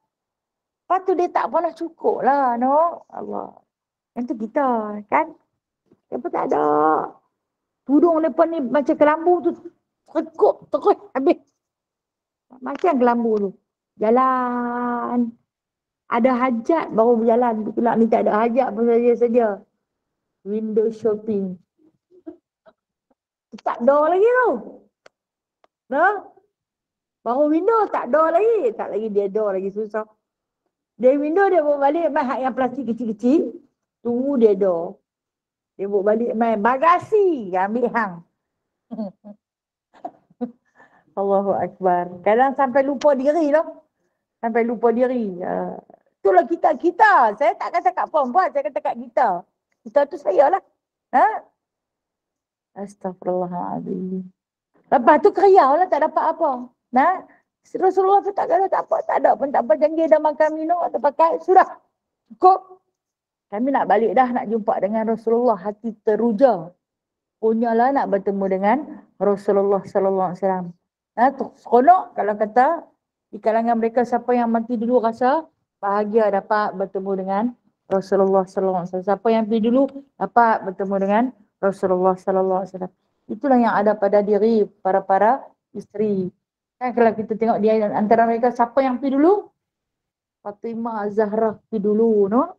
Lepas tu dia tak pernah cukup lah. No? Allah. Yang tu kita. Kan? Dia pun tak ada. Tudung lepas ni macam kelambu tu. Terkup terus habis. Macam kelambu tu. Jalan. Ada hajat baru berjalan. Pula ni tak ada hajat pun saja. Window shopping. Tak ada lagi tu. Nah? Baru window tak ada lagi. Tak lagi dia ada lagi susah. Dari window dia bawa balik main hak yang plastik kecil-kecil. Tunggu dia ada. Dia bawa balik main bagasi. Ambil hang. Allahu Akbar. Kadang sampai lupa diri lah. Sampai lupa diri. Itulah kita. Saya tak kata kat perempuan. Saya kata kat kita. Kita tu saya lah. Ha? Astaghfirullahaladzim. Lepas tu keriau lah tak dapat apa. Nah? Rasulullah pun tak ada tak apa. Tak ada pun tak apa. Jangan dah makan minum atau pakai. Sudah. Cukup. Kami nak balik dah nak jumpa dengan Rasulullah. Hati teruja. Punyalah nak bertemu dengan Rasulullah sallallahu alaihi wasallam. Nah, seronok kalau kata di kalangan mereka siapa yang mati dulu rasa bahagia dapat bertemu dengan Rasulullah sallallahu alaihi wasallam. Siapa yang pergi dulu dapat bertemu dengan Rasulullah sallallahu alaihi wasallam. Itulah yang ada pada diri para isteri. Kan kalau kita tengok dia antara mereka siapa yang pergi dulu? Fatimah Zahra pergi dulu, no?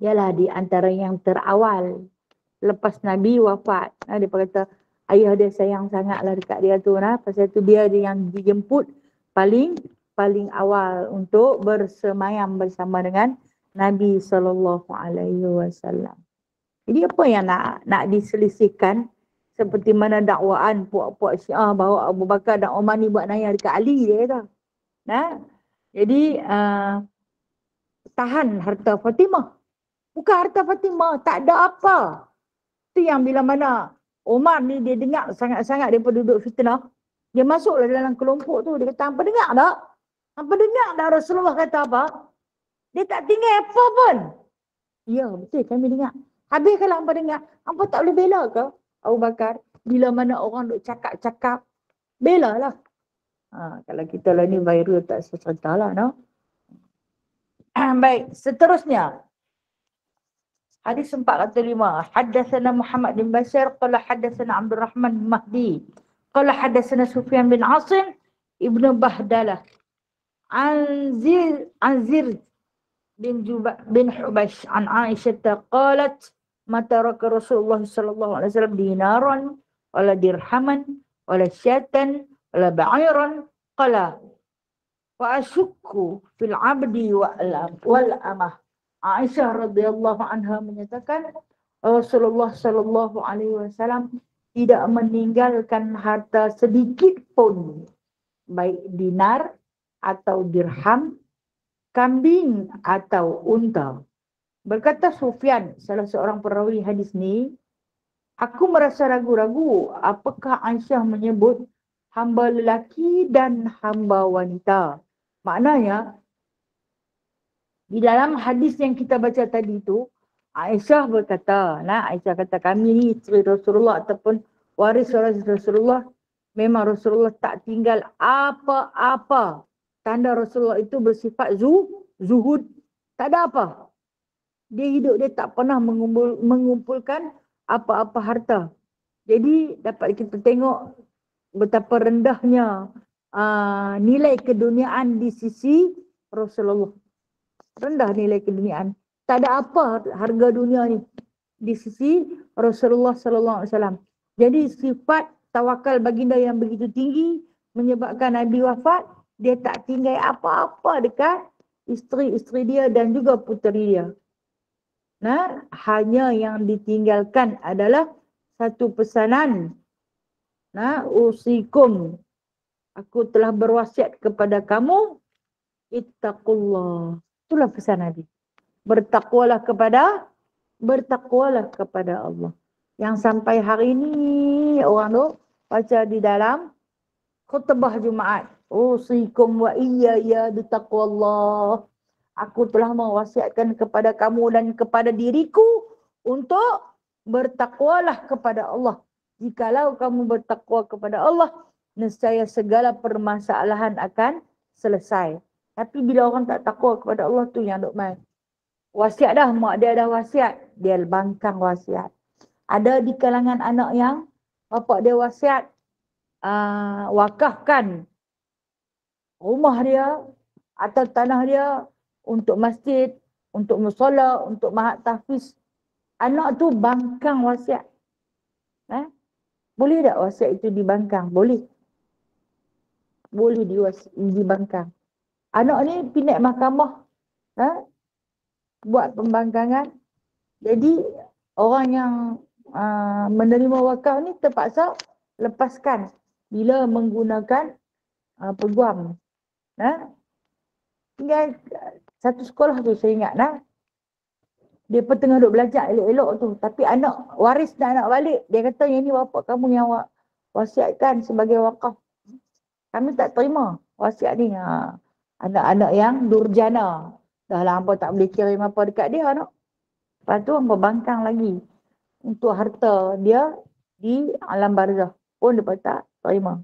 Ialah di antara yang terawal lepas Nabi wafat. Dia kata ayah dia sayang sangatlah dekat dia tu. Pasal tu dia yang dijemput paling awal untuk bersemayam bersama dengan Nabi SAW. Jadi apa yang nak diselisihkan? Seperti mana dakwaan puak-puak Syiah bahawa Abu Bakar dan Umar ni buat naya dekat Ali dia kata. Jadi tahan harta Fatimah. Bukan harta Fatimah, tak ada apa. Itu yang bila mana Umar ni dia dengar sangat-sangat daripada duduk fitnah. Dia masuklah dalam kelompok tu. Dia kata, hampa dengar tak? Hampa dengar tak Rasulullah kata apa? Dia tak tinggal apa pun. Ya, betul kami dengar. Habis kalau hampa dengar, hampa tak boleh bela ke Abu Bakar? Bila mana orang duk cakap-cakap, bela lah. Kalau kita lah ni viral tak serta lah, no? Baik, seterusnya. Hadis 405. Haddatsana Muhammad bin Bashir qala haddatsana Abdul Rahman bin Mahdi qala haddatsana Sufyan bin Asim ibnu Bahdalah an Zir bin Hubash an Aisyah qalat mata raka Rasulullah sallallahu alaihi wasallam dinaran wala dirhaman wala syatan wala ba'iran qala wa asyukku fil abdi wal amah. Aisyah radhiyallahu anha menyatakan Rasulullah sallallahu alaihi wasallam tidak meninggalkan harta sedikit pun, baik dinar atau dirham, kambing atau unta. Berkata Sufyan, salah seorang perawi hadis ni, aku merasa ragu-ragu apakah Aisyah menyebut hamba lelaki dan hamba wanita. Maknanya di dalam hadis yang kita baca tadi tu, Aisyah berkata, Aisyah kata kami ni isteri Rasulullah ataupun waris Rasulullah, memang Rasulullah tak tinggal apa-apa. Tanda Rasulullah itu bersifat zuhud. Tak ada apa. Dia hidup, dia tak pernah mengumpulkan apa-apa harta. Jadi dapat kita tengok betapa rendahnya nilai keduniaan di sisi Rasulullah. Rendah nilai keduniaan. Tak ada apa harga dunia ni di sisi Rasulullah sallallahu alaihi wasallam. Jadi sifat tawakal baginda yang begitu tinggi menyebabkan Nabi wafat, dia tak tinggal apa-apa dekat isteri-isteri dia dan juga puteri dia. Hanya yang ditinggalkan adalah satu pesanan. Usikum, aku telah berwasiat kepada kamu, ittaqullah. Itulah pesan Nabi. Bertakwalah kepada Allah. Yang sampai hari ini orang tu baca di dalam khutbah Jumaat. Usikum wa iyaya bitaqwallah. Aku telah mewasiatkan kepada kamu dan kepada diriku untuk bertakwalah kepada Allah. Jikalau kamu bertakwa kepada Allah, nescaya segala permasalahan akan selesai. Tapi bila orang tak takwa kepada Allah tu yang duk main. Wasiat dah, mak dia dah wasiat, dia bangkang wasiat. Ada di kalangan anak yang bapak dia wasiat wakafkan rumah dia atau tanah dia untuk masjid, untuk musola, untuk mahat tahfiz. Anak tu bangkang wasiat. Boleh tak wasiat itu dibangkang? Boleh. Boleh dibangkang. Anak ni pindah mahkamah, buat pembangkangan. Jadi orang yang menerima wakaf ni terpaksa lepaskan bila menggunakan peguam. Tinggal satu sekolah tu saya ingat dia pun tengah duk belajar elok-elok tu, tapi anak waris nak balik, dia kata yang ni bapak kamu yang wasiatkan sebagai wakaf. Kami tak terima wasiat ni. Anak-anak yang durjana. Dah lama tak boleh kirim apa dekat dia anak. Lepas tu hampa bangkang lagi untuk harta dia di alam barzah. Pun dia tak terima.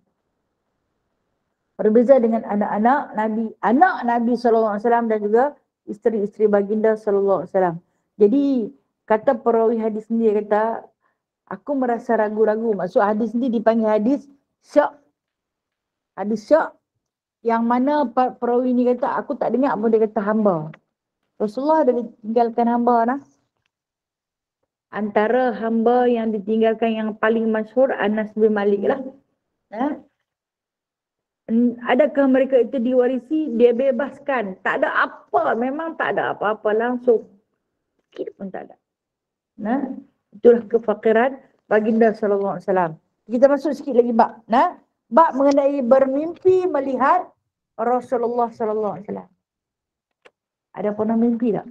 Berbeza dengan anak-anak Nabi SAW dan juga isteri-isteri baginda SAW. Jadi kata perawi hadis ni, dia kata, aku merasa ragu-ragu. Maksud hadis ni dipanggil hadis syak. Hadis syak yang mana perawi ni kata, aku tak dengar pun dia kata hamba. Rasulullah dah ditinggalkan hamba . Antara hamba yang ditinggalkan yang paling masyhur Anas bin Malik lah. Adakah mereka itu diwarisi? Dia bebaskan. Tak ada apa. Memang tak ada apa-apa langsung. Sikit pun tak ada. Itulah kefakiran baginda sallallahu alaihi wasallam. Kita masuk sikit lagi bab. Bab mengenai bermimpi melihat Rasulullah sallallahu alaihi wasallam. Ada pernah mimpi tak?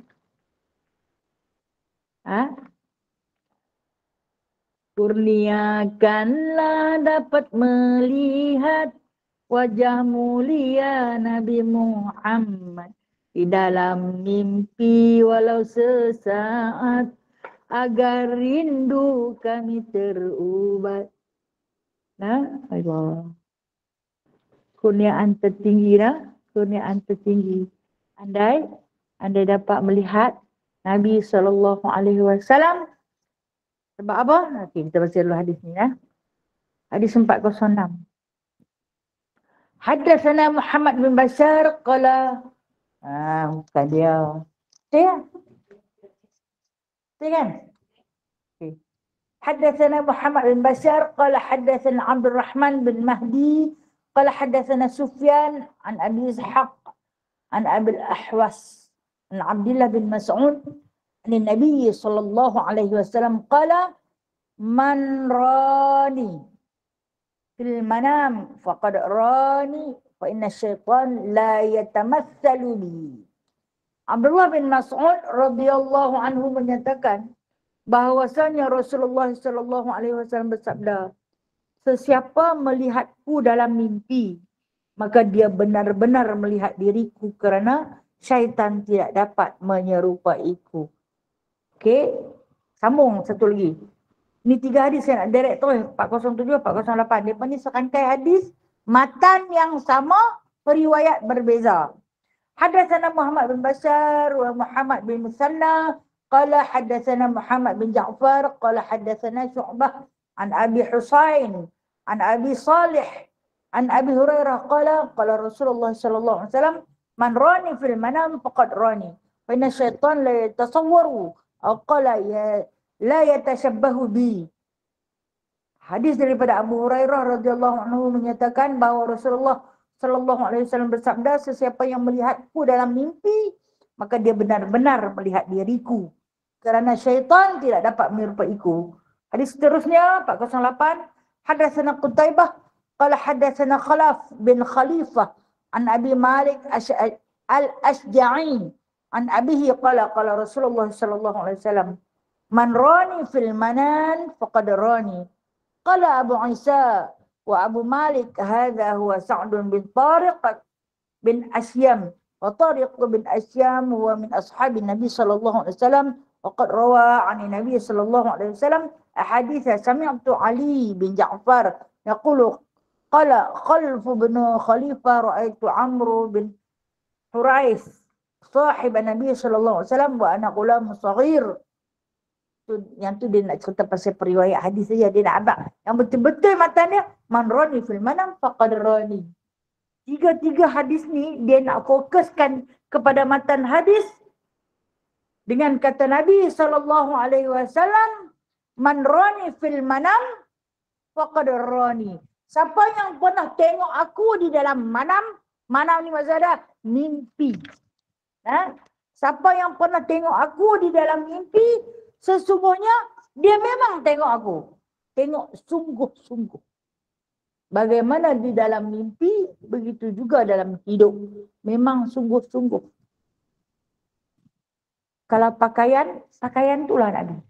Kurniakanlah dapat melihat wajah mulia Nabi Muhammad di dalam mimpi walau sesaat, agar rindu kami terubat. Allah. Kurniaan tertinggi kurniaan tertinggi. Andai dapat melihat Nabi SAW. Sebab apa? Nanti kita baca dulu hadis ni . Hadis 406. Haddatsana Muhammad bin Bashar qala. Bukan dia. Betul kan? Okay. Haddatsana Muhammad bin Bashar qala haddatsana Abdul Rahman bin Mahdi qala haddatsana Sufyan an Abi Ishaq an Abi al-Ahwas an Abdullah bin Mas'ud an Nabi sallallahu alaihi wasallam qala man rani fil manam faqad rani fa inna syaitan la yatamatsalu bi. Abdullah bin Mas'ud radhiyallahu anhu menyatakan bahwasanya Rasulullah sallallahu alaihi wasallam bersabda, sesiapa melihatku dalam mimpi, maka dia benar-benar melihat diriku kerana syaitan tidak dapat menyerupaiku. Okey. Sambung satu lagi. Ini 3 hadis saya nak direct terus. 407, 408. Dia ni serangkai hadis. Matan yang sama, periwayat berbeza. Hadatsana Muhammad bin Bashar wa Muhammad bin Musanna. Qala hadatsana Muhammad bin Ja'far. Qala hadatsana Syu'bah. An Abi Husain. An Abi Salih. An Abi Hurairah. Qala Rasulullah sallallahu alaihi wasallam. Man rani fil manam faqad rani. Fa inna syaitan la yatasawwaru. Qala ya la yatashabbahu bi. Hadis daripada Abu Hurairah radhiyallahu anhu menyatakan bahawa Rasulullah sallallahu alaihi wasallam bersabda, sesiapa yang melihatku dalam mimpi, maka dia benar-benar melihat diriku. Kerana syaitan tidak dapat menyerupaiku. Hadis seterusnya 408, hadatsana Qutaibah qala hadatsana Khalaf bin Khalifah an Abi Malik al-Ashja'i an abihi qala Rasulullah sallallahu alaihi wasallam, man rani fil manan faqad rani. Qala Abu Isa wa Abu Malik hadha huwa Sa'd bin Tariq bin Asyam wa Tariq bin Asyam huwa min ashabi Nabi sallallahu alaihi wasallam wa qad rawa 'an Nabi sallallahu alaihi wasallam ahadits sami'tu Ali bin Ja'far yaqulu qala Khalf bin Khalifah ra'aitu Amr bin Hurais sahib Nabi sallallahu alaihi wasallam wa ana ghulam saghir. Yang tu dia nak cerita pasal periwayat hadis saja, dia nak abang. Yang betul-betul matan dia, man rani fil manam faqad rani. Tiga-tiga hadis ni dia nak fokuskan kepada matan hadis dengan kata Nabi sallallahu alaihi wasallam, man rani fil manam faqad rani. Siapa yang pernah tengok aku di dalam manam ni maksud ada mimpi. Siapa yang pernah tengok aku di dalam mimpi, sesungguhnya dia memang tengok aku. Tengok sungguh-sungguh. Bagaimana di dalam mimpi, begitu juga dalam hidup. Memang sungguh-sungguh. Kalau pakaian itulah Nabi.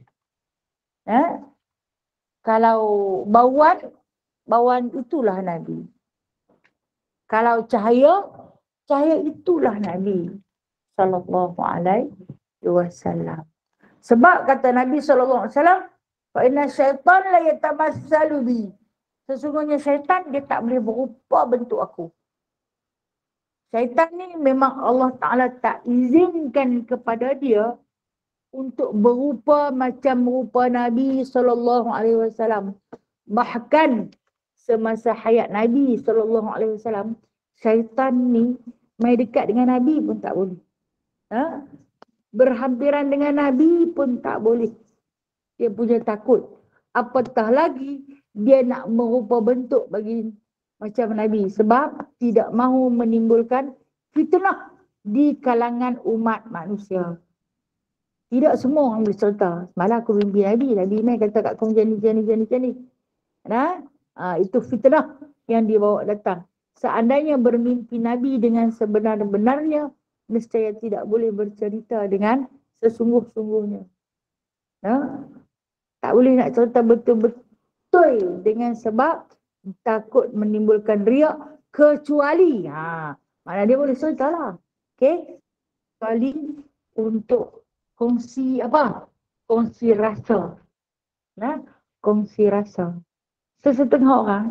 Kalau bauan itulah Nabi. Kalau cahaya itulah Nabi sallallahu alaihi wasallam. Sebab kata Nabi sallallahu alaihi wasallam, fa inna syaitan la yatamassalu bi. Sesungguhnya syaitan dia tak boleh berupa bentuk aku. Syaitan ni memang Allah Taala tak izinkan kepada dia untuk berupa macam rupa Nabi sallallahu alaihi wasallam. Bahkan semasa hayat Nabi sallallahu alaihi wasallam, syaitan ni mai dekat dengan Nabi pun tak boleh. Berhampiran dengan Nabi pun tak boleh. Dia punya takut. Apatah lagi dia nak merupa bentuk bagi macam Nabi. Sebab tidak mahu menimbulkan fitnah di kalangan umat manusia. Tidak semua orang boleh cerita. Semalam aku mimpi Nabi. Nabi main kata kat kau macam ni. Itu fitnah yang dibawa datang. Seandainya bermimpi Nabi dengan sebenar-benarnya, nescaya tidak boleh bercerita dengan sesungguh-sungguhnya. Tak boleh nak cerita betul-betul dengan sebab takut menimbulkan riak, kecuali mana dia boleh cerita lah. Okay? Kecuali untuk kongsi apa? Kongsi rasa. Kongsi rasa. Sesetengah orang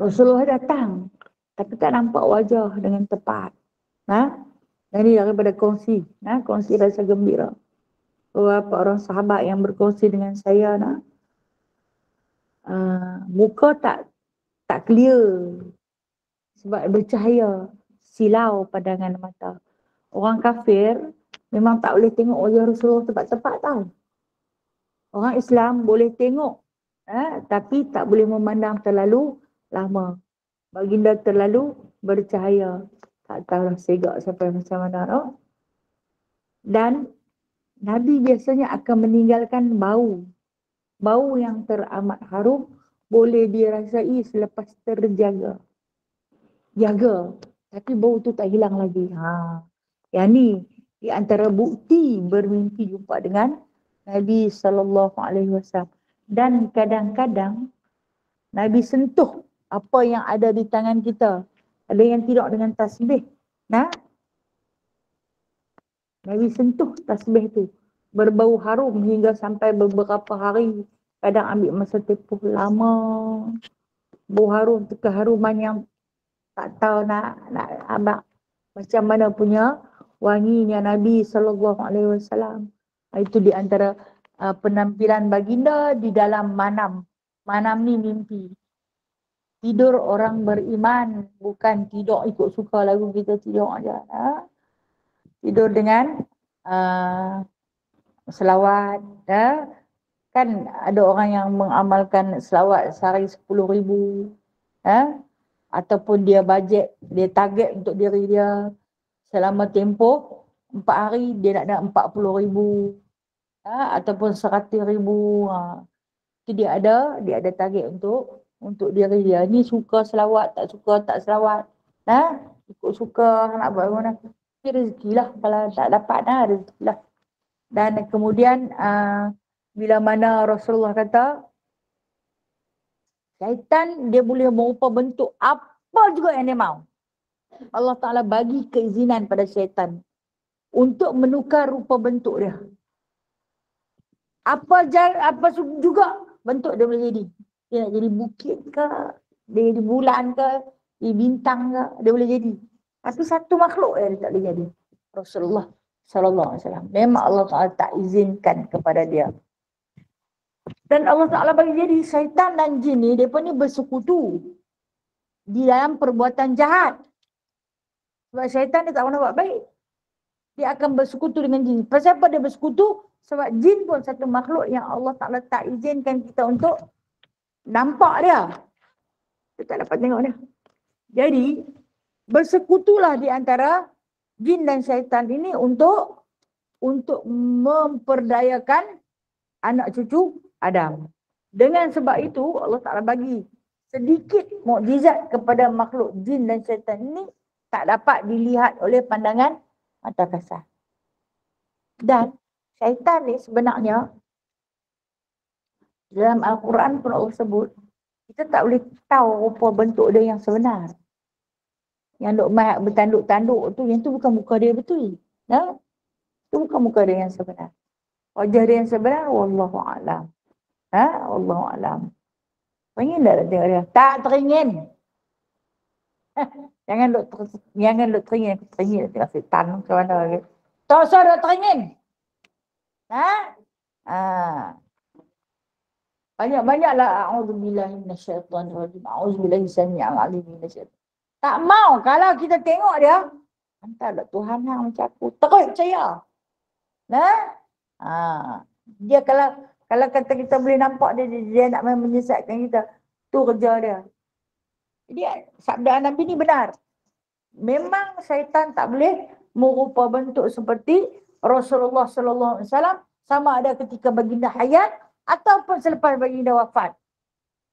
Rasulullah datang tapi tak nampak wajah dengan tepat. Jadi daripada kongsi rasa gembira. Beberapa orang sahabat yang berkongsi dengan saya muka tak clear sebab bercahaya, silau pandangan mata. Orang kafir memang tak boleh tengok wajah Rasulullah tepat-tepat tau. Orang Islam boleh tengok tapi tak boleh memandang terlalu lama. Baginda terlalu bercahaya. Tak tahu segak sampai macam mana. Dan Nabi biasanya akan meninggalkan bau. Bau yang teramat harum boleh dirasai selepas terjaga. Jaga. Tapi bau tu tak hilang lagi. Yang ni di antara bukti bermimpi jumpa dengan Nabi SAW. Dan kadang-kadang Nabi sentuh apa yang ada di tangan kita. Ada yang tidak dengan tasbih. Nabi sentuh tasbih tu. berbau harum hingga sampai beberapa hari. Kadang ambil masa tempoh lama. Bau harum tu keharuman yang tak tahu nak abang macam mana punya wanginya Nabi SAW. Itu di antara penampilan baginda di dalam manam. Manam ni mimpi. Tidur orang beriman, bukan tidur ikut suka lagu kita tidur aja. Tidur dengan selawat. Kan ada orang yang mengamalkan selawat sehari 10,000. Ataupun dia bajet, dia target untuk diri dia selama tempoh 4 hari dia nak 40,000. Ataupun 100,000. Itu dia ada target untuk diri dia. Ni suka selawat, tak suka tak selawat. Ikut suka nak buat mana. Ini rezeki lah. Kalau tak dapat rezeki lah. Dan kemudian bila mana Rasulullah kata syaitan dia boleh merupa bentuk apa juga yang dia mahu. Allah Ta'ala bagi keizinan pada syaitan untuk menukar rupa bentuk dia. Apa juga bentuk dia boleh jadi. Dia nak jadi bukit ke, dia jadi bulan ke, dia bintang ke, dia boleh jadi. Tapi satu makhluk yang dia tak boleh jadi. Rasulullah SAW. Memang Allah Ta'ala tak izinkan kepada dia. Dan Allah Ta'ala bagi jadi syaitan dan jin ni, mereka ni bersekutu di dalam perbuatan jahat. Sebab syaitan dia tak pernah buat baik. Dia akan bersekutu dengan jin. Pasal apa dia bersekutu? Sebab jin pun satu makhluk yang Allah Ta'ala tak izinkan kita untuk nampak dia. Kita tak dapat tengok dia. Jadi, bersekutulah di antara jin dan syaitan ini untuk memperdayakan anak cucu Adam. Dengan sebab itu Allah Ta'ala bagi sedikit mukjizat kepada makhluk jin dan syaitan ini tak dapat dilihat oleh pandangan mata kasar. Dan syaitan ni sebenarnya dalam Al-Quran pun Allah sebut kita tak boleh tahu rupa bentuk dia yang sebenar. Yang duk mat bertanduk-tanduk tu, yang tu bukan muka dia betul. Itu bukan muka dia yang sebenar. Wajah dia yang sebenar wallahu a'lam. Wallahu a'lam. Teringin tak tengok dia? Tak teringin. Jangan duk teringin. Aku teringin tengok setan macam mana lagi. Tak usah duk teringin. Banyak-banyaklah a'udzubillahi minasyaitonirrajim. A'udzubillahi samii'al 'aliim minasyaiton. Tak mau kalau kita tengok dia, entahlah Tuhan hang macam aku. Terus percaya. Dia kalau kata kita boleh nampak dia nak menyesatkan kita, tu kerja dia. Jadi sabda Nabi ni benar. Memang syaitan tak boleh merupa bentuk seperti Rasulullah sallallahu alaihi wasallam sama ada ketika baginda hayat ataupun selepas baginda wafat.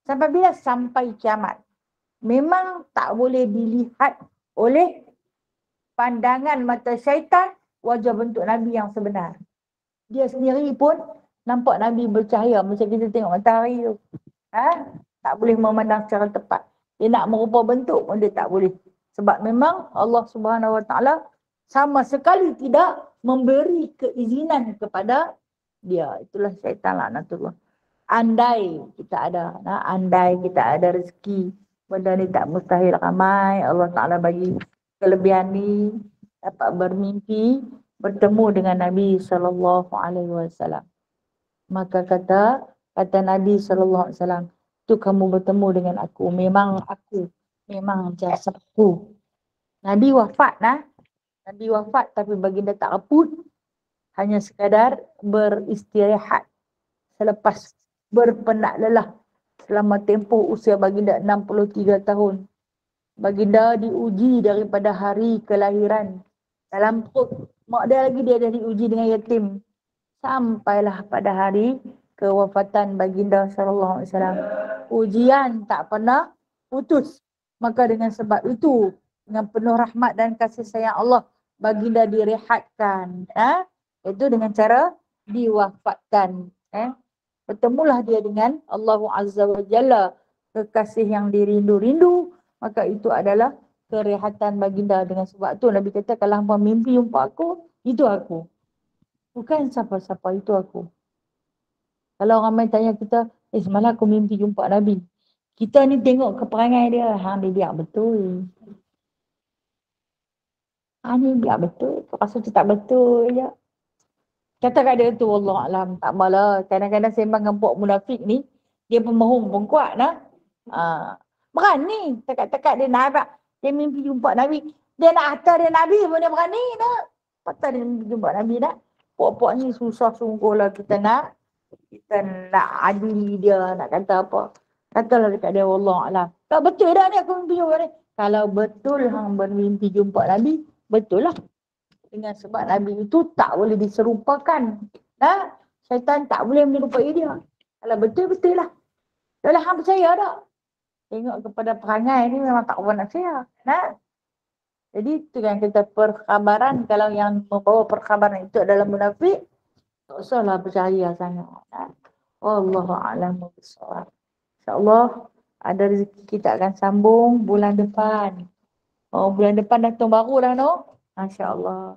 Sampai bila? Sampai kiamat. Memang tak boleh dilihat oleh pandangan mata syaitan wajah bentuk Nabi yang sebenar. Dia sendiri pun nampak Nabi bercahaya macam kita tengok matahari tu. Tak boleh memandang secara tepat. Dia nak merupa bentuk pun dia tak boleh. Sebab memang Allah Subhanahu Wa Taala sama sekali tidak memberi keizinan kepada dia. Itulah syaitan laknatullah. Andai kita ada rezeki, benda ni tak mustahil ramai. Allah Ta'ala bagi kelebihan ni, dapat bermimpi, bertemu dengan Nabi SAW. Maka kata Nabi SAW, tu kamu bertemu dengan aku, memang jasadku. Nabi wafat tapi baginda tak reput, hanya sekadar beristirahat selepas berpenat lelah selama tempoh usia baginda 63 tahun. Baginda diuji daripada hari kelahiran. Dalam perut mak dia lagi dia dah diuji dengan yatim. Sampailah pada hari kewafatan baginda sallallahu alaihi wasallam. Ujian tak pernah putus. Maka dengan sebab itu, dengan penuh rahmat dan kasih sayang Allah, baginda direhatkan. Itu dengan cara diwafatkan. Bertemulah dia dengan Allah Azza wa Jalla, kekasih yang dirindu-rindu, maka itu adalah kerehatan baginda. Dengan sebab tu Nabi kata, kalau hampa mimpi jumpa aku, itu aku. Bukan siapa-siapa itu aku. Kalau ramai tanya kita, semalam aku mimpi jumpa Nabi. Kita ni tengok keperangai dia, hang dia biar betul. Hang ni biar betul, kau rasa tu tak betul je. Kata kat dia tu, Allah Alam, tak malah. Kadang-kadang sembang dengan puak munafik ni, dia pemohong pun kuat nah. Berani, tekat-tekat dia nak apa? Dia mimpi jumpa Nabi. Dia nak hantar dia Nabi pun dia berani dah. Patut dia mimpi jumpa Nabi dah. Puak-puak ni susah sungguh lah kita nak adili dia, nak kata apa. Katalah dekat dia, Allah Alam. Tak betul dah ni aku mimpi jumpa ni. Kalau betul hang bermimpi jumpa Nabi, betul lah. Dengan sebab Nabi itu tak boleh diserupakan. Nah, syaitan tak boleh menyerupai dia. Kalau betul-betul lah. Dah lah hang percaya tak? Tengok kepada perangai ni memang tak apa nak percaya. Nah. Jadi itu yang kita perkhabaran. Kalau yang membawa perkhabaran itu adalah munafik, tak usahlah percaya sangat. Wallahu a'lam bishawab. InsyaAllah ada rezeki kita akan sambung bulan depan. Oh, bulan depan dah tahun baru dah no. Masya-Allah.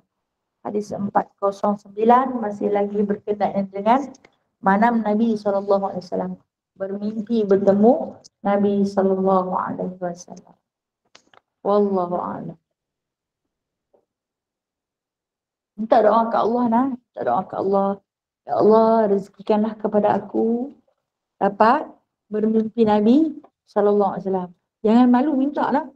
Hadis 409 masih lagi berkenaan dengan manam Nabi SAW. Bermimpi bertemu Nabi SAW. Wallahu a'lam. Minta doa ke Allah nah. Minta doa ke Allah. Ya Allah, rezekikanlah kepada aku dapat bermimpi Nabi SAW. Jangan malu minta lah.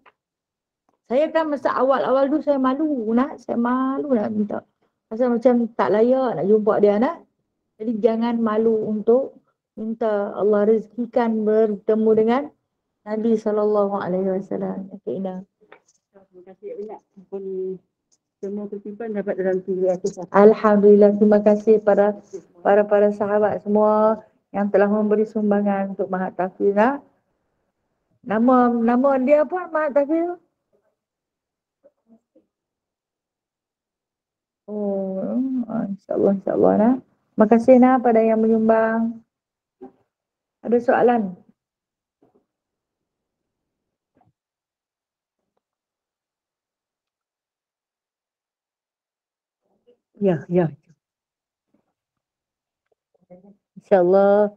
Saya kan masa awal-awal tu saya malu nak. Saya malu nak minta. Pasal macam tak layak nak jumpa dia nak. Jadi jangan malu untuk minta Allah rezekikan bertemu dengan Nabi SAW. Terima kasih banyak. Pun semua kutipan dapat dalam 300. Alhamdulillah, terima kasih para sahabat semua yang telah memberi sumbangan untuk Mahat Tahfiz. Nama dia apa Mahat Tahfiz? Oh, insyaAllah nah. Terima kasih nah pada yang menyumbang. Ada soalan? Ya. InsyaAllah.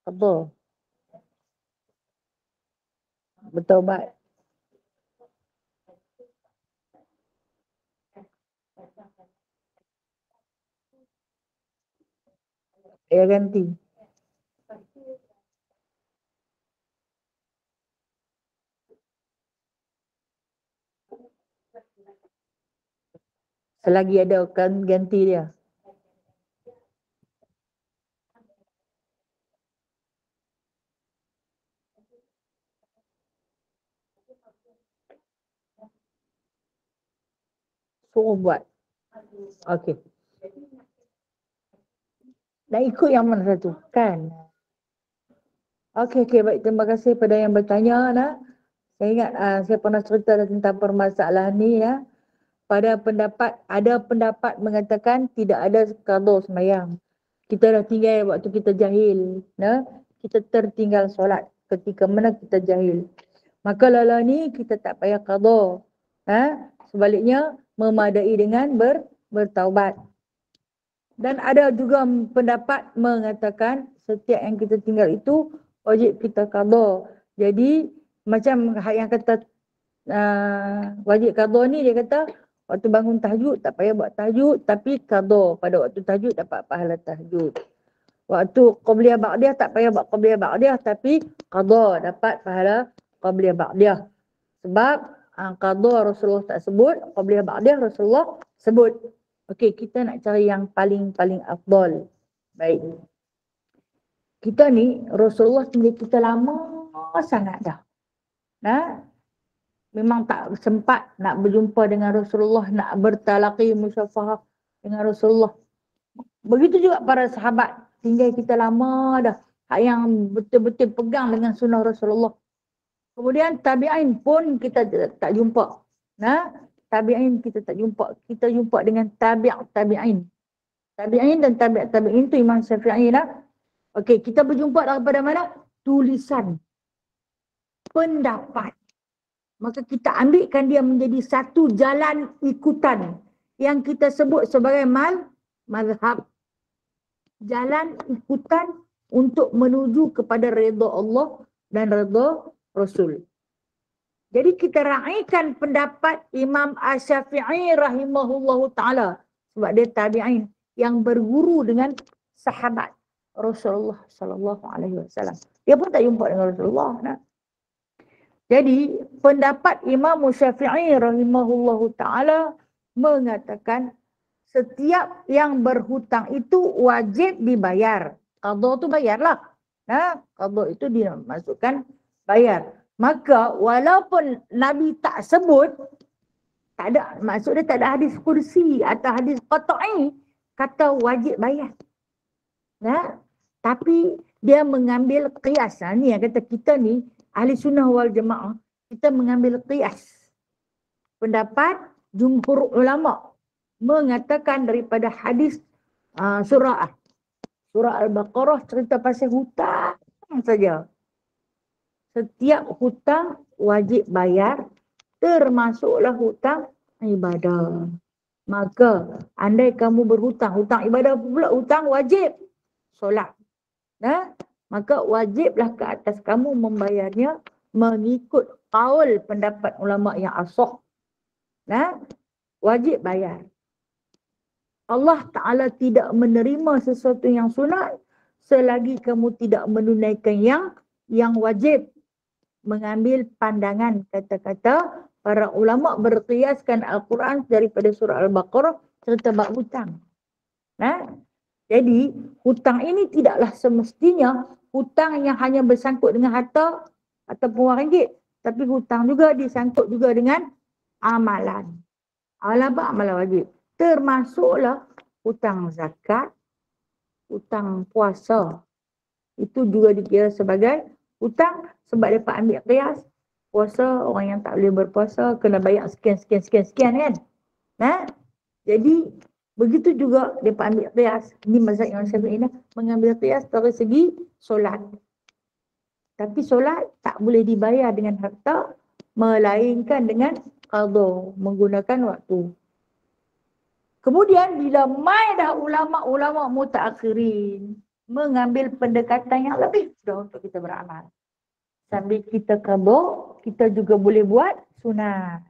Apa? Bertaubat. Ya ganti. Selagi ada akan ganti dia. Suruh buat. Okey. Nak ikut yang mana satu? Kan? Okey, baik. Terima kasih pada yang bertanya. Nah. Saya ingat saya pernah cerita tentang permasalahan ni ya. Ada pendapat mengatakan tidak ada qada sembahyang. Kita dah tinggal waktu kita jahil. Nah. Kita tertinggal solat ketika mana kita jahil. Maka lala ni kita tak payah qada. Sebaliknya memadai dengan bertaubat. Dan ada juga pendapat mengatakan setiap yang kita tinggal itu wajib kita qada. Jadi macam yang kata wajib qada ni dia kata waktu bangun tahajud tak payah buat tahajud tapi qada pada waktu tahajud dapat pahala tahajud. Waktu qabliyah ba'diyah tak payah buat qabliyah ba'diyah tapi qada dapat pahala qabliyah ba'diyah. Sebab qada Rasulullah tak sebut, qabliyah ba'diyah Rasulullah sebut. Okey, kita nak cari yang paling afdal. Baik. Kita ni Rasulullah tinggal kita lama sangat dah. Memang tak sempat nak berjumpa dengan Rasulullah, nak bertalaqi musyafahah dengan Rasulullah. Begitu juga para sahabat, tinggal kita lama dah. Yang betul-betul pegang dengan sunnah Rasulullah. Kemudian tabi'in pun kita tak jumpa. Tabi'in kita tak jumpa. Kita jumpa dengan tabi'in. Tabi'in dan tabi'in tu Imam Syafi'i lah. Okey, kita berjumpa daripada mana? Tulisan. pendapat. Maka kita ambilkan dia menjadi satu jalan ikutan yang kita sebut sebagai mazhab. Jalan ikutan untuk menuju kepada redha Allah dan redha Rasul. Jadi kita raikan pendapat Imam Asy-Syafi'i rahimahullahu ta'ala. Sebab dia tabi'in yang berguru dengan sahabat Rasulullah sallallahu alaihi wasallam. Dia pun tak jumpa dengan Rasulullah. Nah. Jadi pendapat Imam Syafi'i rahimahullahu ta'ala mengatakan setiap yang berhutang itu wajib dibayar. Qadha tu bayarlah. Nah, qadha itu dimasukkan bayar. Maka walaupun Nabi tak sebut, tak ada, maksud dia tak ada hadis kursi atau hadis qat'i kata wajib bayar. Nah, tapi dia mengambil qiyas. Ni yang kata kita ni ahli sunnah wal jamaah, kita mengambil qiyas. Pendapat jumhur ulama mengatakan daripada hadis surah Al-Baqarah cerita pasal hutang saja. Setiap hutang wajib bayar, termasuklah hutang ibadah. Maka andai kamu berhutang, hutang ibadah pula hutang wajib solat. Nah, maka wajiblah ke atas kamu membayarnya mengikut qaul pendapat ulama yang asah. Nah, wajib bayar. Allah Ta'ala tidak menerima sesuatu yang sunat selagi kamu tidak menunaikan yang wajib. Mengambil pandangan kata-kata para ulama berqiaskan Al-Quran daripada surah Al-Baqarah serta bab hutang. Nah, jadi hutang ini tidaklah semestinya hutang yang hanya bersangkut dengan harta ataupun wang ringgit. Tapi hutang juga disangkut juga dengan amalan. Amalan wajib. Termasuklah hutang zakat, hutang puasa. Itu juga dikira sebagai hutang sebab mereka ambil qiyas. Puasa, orang yang tak boleh berpuasa kena bayar sekian kan. Nah, jadi begitu juga mereka ambil qiyas. Ini mazhab Imam Syafi'i mengambil qiyas dari segi solat. Tapi solat tak boleh dibayar dengan harta melainkan dengan qadha, menggunakan waktu. Kemudian bila mai dah ulama-ulama mutaakhirin mengambil pendekatan yang lebih mudah untuk kita beramal. Sambil kita qadha, kita juga boleh buat sunat.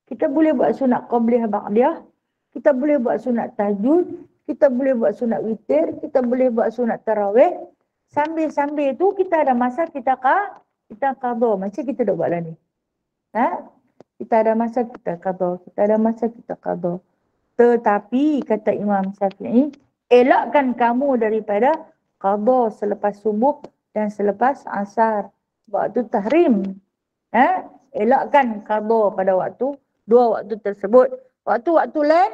Kita boleh buat sunat qabliyah ba'diyah, kita boleh buat sunat tahajud, kita boleh buat sunat witir, kita boleh buat sunat tarawih. Sambil-sambil tu kita ada masa kita qadha, macam kita dah buat lah ni. Kita ada masa kita qadha, kita ada masa kita qadha. Tetapi kata Imam Syafi'i, elakkan kamu daripada qadha selepas subuh dan selepas asar. Waktu tahrim. Elakkan qadha pada dua waktu tersebut. Waktu lain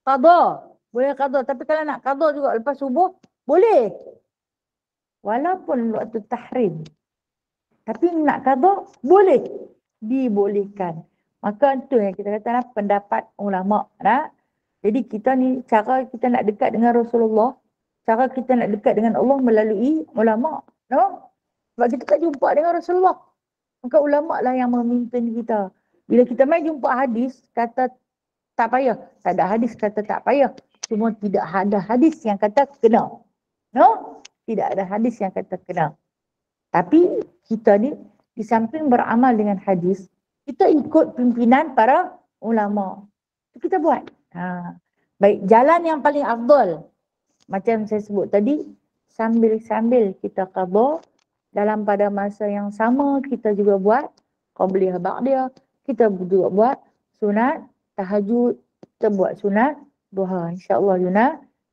qadha. Boleh qadha. Tapi kalau nak qadha juga lepas subuh, boleh. Walaupun waktu tahrim. Tapi nak qadha, boleh. Dibolehkan. Maka itu yang kita kata pendapat ulama. Jadi kita ni, cara kita nak dekat dengan Rasulullah, cara kita nak dekat dengan Allah melalui ulama. No? Sebab kita tak jumpa dengan Rasulullah. Maka ulama lah yang memimpin kita. Bila kita main jumpa hadis, kata tak payah. Tak ada hadis kata tak payah. Cuma tidak ada hadis yang kata kena. No? Tidak ada hadis yang kata kena. Tapi kita ni, di samping beramal dengan hadis, kita ikut pimpinan para ulama. Itu kita buat. Baik, jalan yang paling afdal macam saya sebut tadi, sambil-sambil kita qadha, dalam pada masa yang sama kita juga buat qabliyah ba'diyah, kita juga buat sunat tahajud, kita buat sunat duha. InsyaAllah Yuna,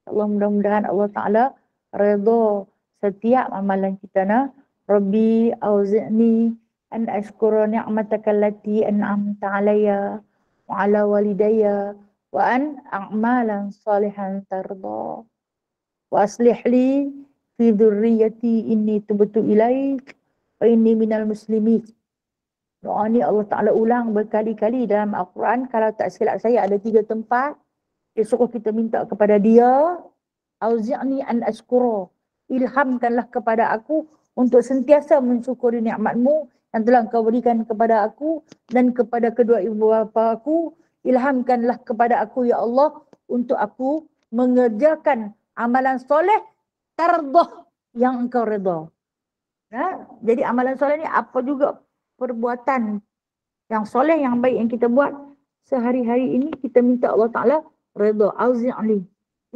Allah mudah-mudahan Allah Ta'ala redha setiap amalan kita. Rabbi auzi'ni an ashkura ni'mataka allati an'amta alayya wa ala walidayya wa an a'malan salihan tarda wa aslih li fi dhurriyyati inni tubtu ilaik wa inni minal muslimin. Doa ni Allah Ta'ala ulang berkali-kali dalam Al-Quran. Kalau tak silap saya ada 3 tempat. Dia suruh kita minta kepada dia, auzi'ni an ashkura, ilhamkanlah kepada aku untuk sentiasa mensyukuri nikmatmu yang telah Engkau berikan kepada aku dan kepada kedua ibu bapa aku. Ilhamkanlah kepada aku ya Allah untuk aku mengerjakan amalan soleh tardah yang Engkau redha. Jadi amalan soleh ni apa juga perbuatan yang soleh yang baik yang kita buat sehari-hari ini, kita minta Allah Ta'ala redha. Auzi'li,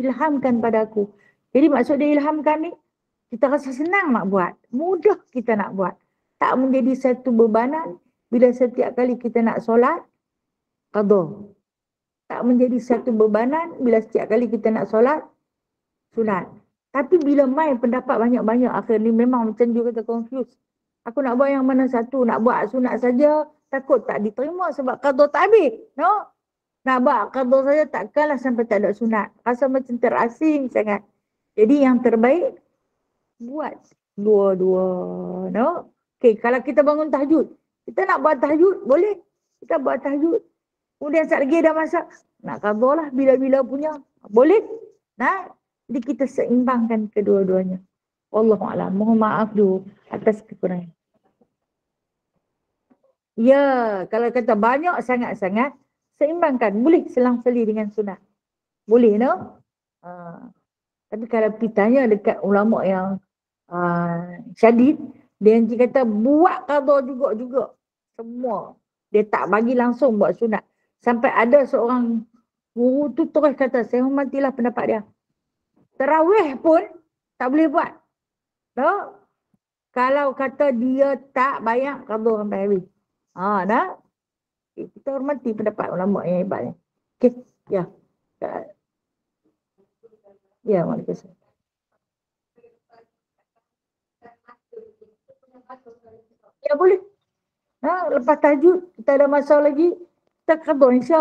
ilhamkan pada aku. Jadi maksud dia ilhamkan ni, kita rasa senang nak buat, mudah kita nak buat, tak menjadi satu bebanan bila setiap kali kita nak solat qada, tak menjadi satu bebanan bila setiap kali kita nak solat sunat. Tapi bila main pendapat banyak-banyak, akhir ni memang macam dia kata confused. Aku nak buat yang mana satu? Nak buat sunat saja, takut tak diterima sebab qada tak habis. No? Nak buat qada saja takkanlah sampai tak ada sunat. Rasa macam terasing sangat. Jadi yang terbaik, buat dua-dua. No? Okay, kalau kita bangun tahajud, kita nak buat tahajud, boleh. Kita buat tahajud. Kemudian saat lagi dah masak, nak qada lah bila-bila punya. Boleh. Nah, jadi kita seimbangkan kedua-duanya. Wallahualam. Mohon maaf dulu atas kekurangan. Ya, kalau kata banyak sangat-sangat, seimbangkan. Boleh selang-seli dengan sunat. Boleh, no? Tapi kalau pitanya dekat ulama yang syadid, dia nanti kata buat qada juga. Semua. Dia tak bagi langsung buat sunat. Sampai ada seorang guru tu terus kata, saya hormatilah pendapat dia. Tarawih pun tak boleh buat. No? Kalau kata dia tak bayar qada sampai habis. Dah. Okay, kita hormati pendapat ulama yang hebat ni. Okey, ya. Ya, waalaikumsalam. Ya boleh. Lepas tahajud, kita ada masa lagi, kita qada insya.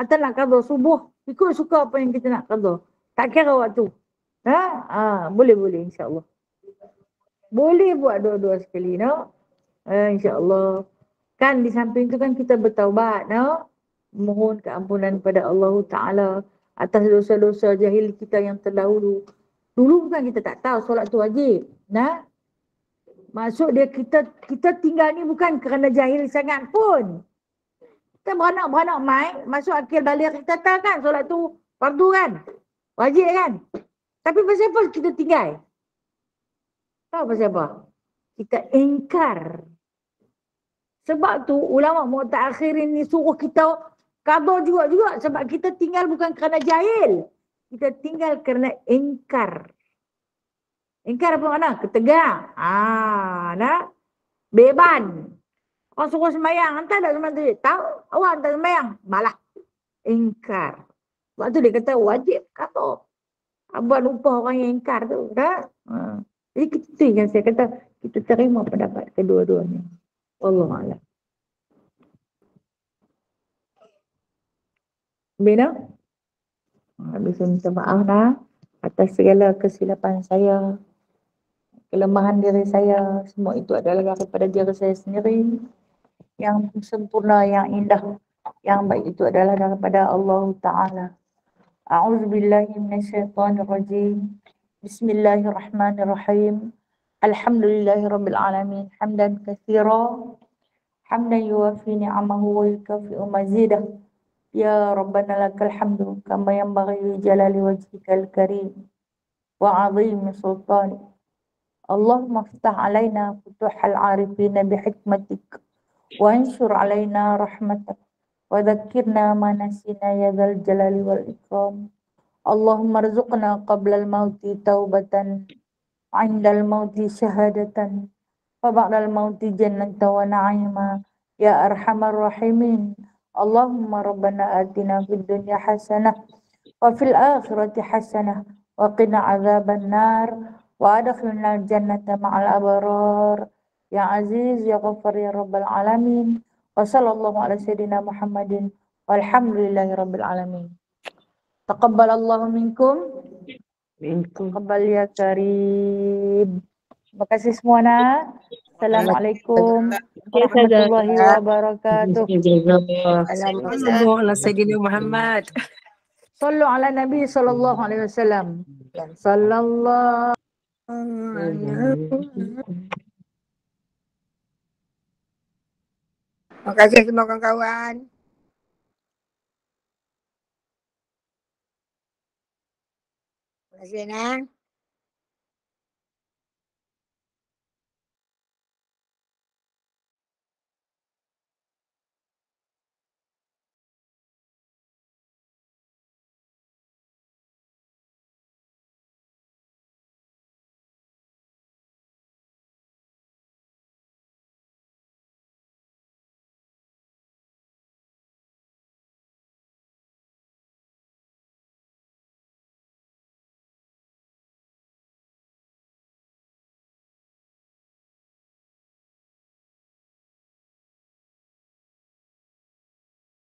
Atau nak qada subuh, ikut suka apa yang kita nak qada. Tak kira waktu. Boleh insya-Allah. Boleh buat dua-dua sekali, no? Insya-Allah. Kan di samping tu kan kita bertaubat, no? Mohon keampunan pada Allah Ta'ala atas dosa-dosa jahil kita yang terdahulu. Dulu bukan kita tak tahu solat tu wajib. Nah, maksud dia kita tinggal ni bukan kerana jahil sangat pun. Kita beranak-beranak main, masuk akhir balik kita tahu kan solat tu fardu kan? Wajib kan? Tapi pasal apa kita tinggal? Tahu pasal apa? Kita ingkar. Sebab tu ulama mu'takhirin ni suruh kita qada juga sebab kita tinggal bukan kerana jahil. Kita tinggal kerana ingkar. Ingkar apa makna? Ketegang. Nah. Beban. Orang suruh sembahyang, hantar tak sembahyang tu? Tahu? Awak hantar sembahyang. Malah. Ingkar. Sebab tu dia kata wajib qada. Buat lupa orang yang ingkar tu. Jadi kita yang saya kata, kita terima pendapat kedua-duanya. Wallahualam. Bina? Habis minta maaf dah atas segala kesilapan saya, kelemahan diri saya. Semua itu adalah daripada diri saya sendiri. Yang sempurna, yang indah, yang baik itu adalah daripada Allah Ta'ala. A'udzubillahi minasyaitonirrajim. Bismillahirrahmanirrahim. Alhamdulillahirabbil alamin. Hamdan katsira, hamdan yuwafi ni'amahu wa yukafi'u mazidah. Ya Rabbana lakal hamdu kama yanbaghi li jalali wajhikal karim wa 'azimi sultanik. Allahumma iftah 'alaina futuhal 'arifin bihikmatik wa anshur 'alaina rahmatak wa dhakkirna ma nasina ya dzal jalali wal ikram. Allahumma rzuqna qabla al-mauti taubatan 'indal mauti syahadatan wa ba'dal mauti jannatan wa na'ima ya arhamar rahimin. Allahumma rabbana atina fid dunya hasanah wa fil akhirati hasanah wa qina adzaban nar wa adkhilna jannata ma'al abrar ya aziz ya ghaffar ya rabbal alamin. Wa sallallahu ala sayyidina Muhammadin walhamdulillahi rabbil alamin. Taqabbalallahu minkum. Taqabbal ya karim. Terima kasih semua nak. Assalamualaikum warahmatullahi wabarakatuh. Sallallahu ala Sayyidina Muhammad. Sallu ala Nabi sallallahu alaihi wasallam. Sallallahu Terima kasih semua kawan-kawan. Terima kasih, Nang.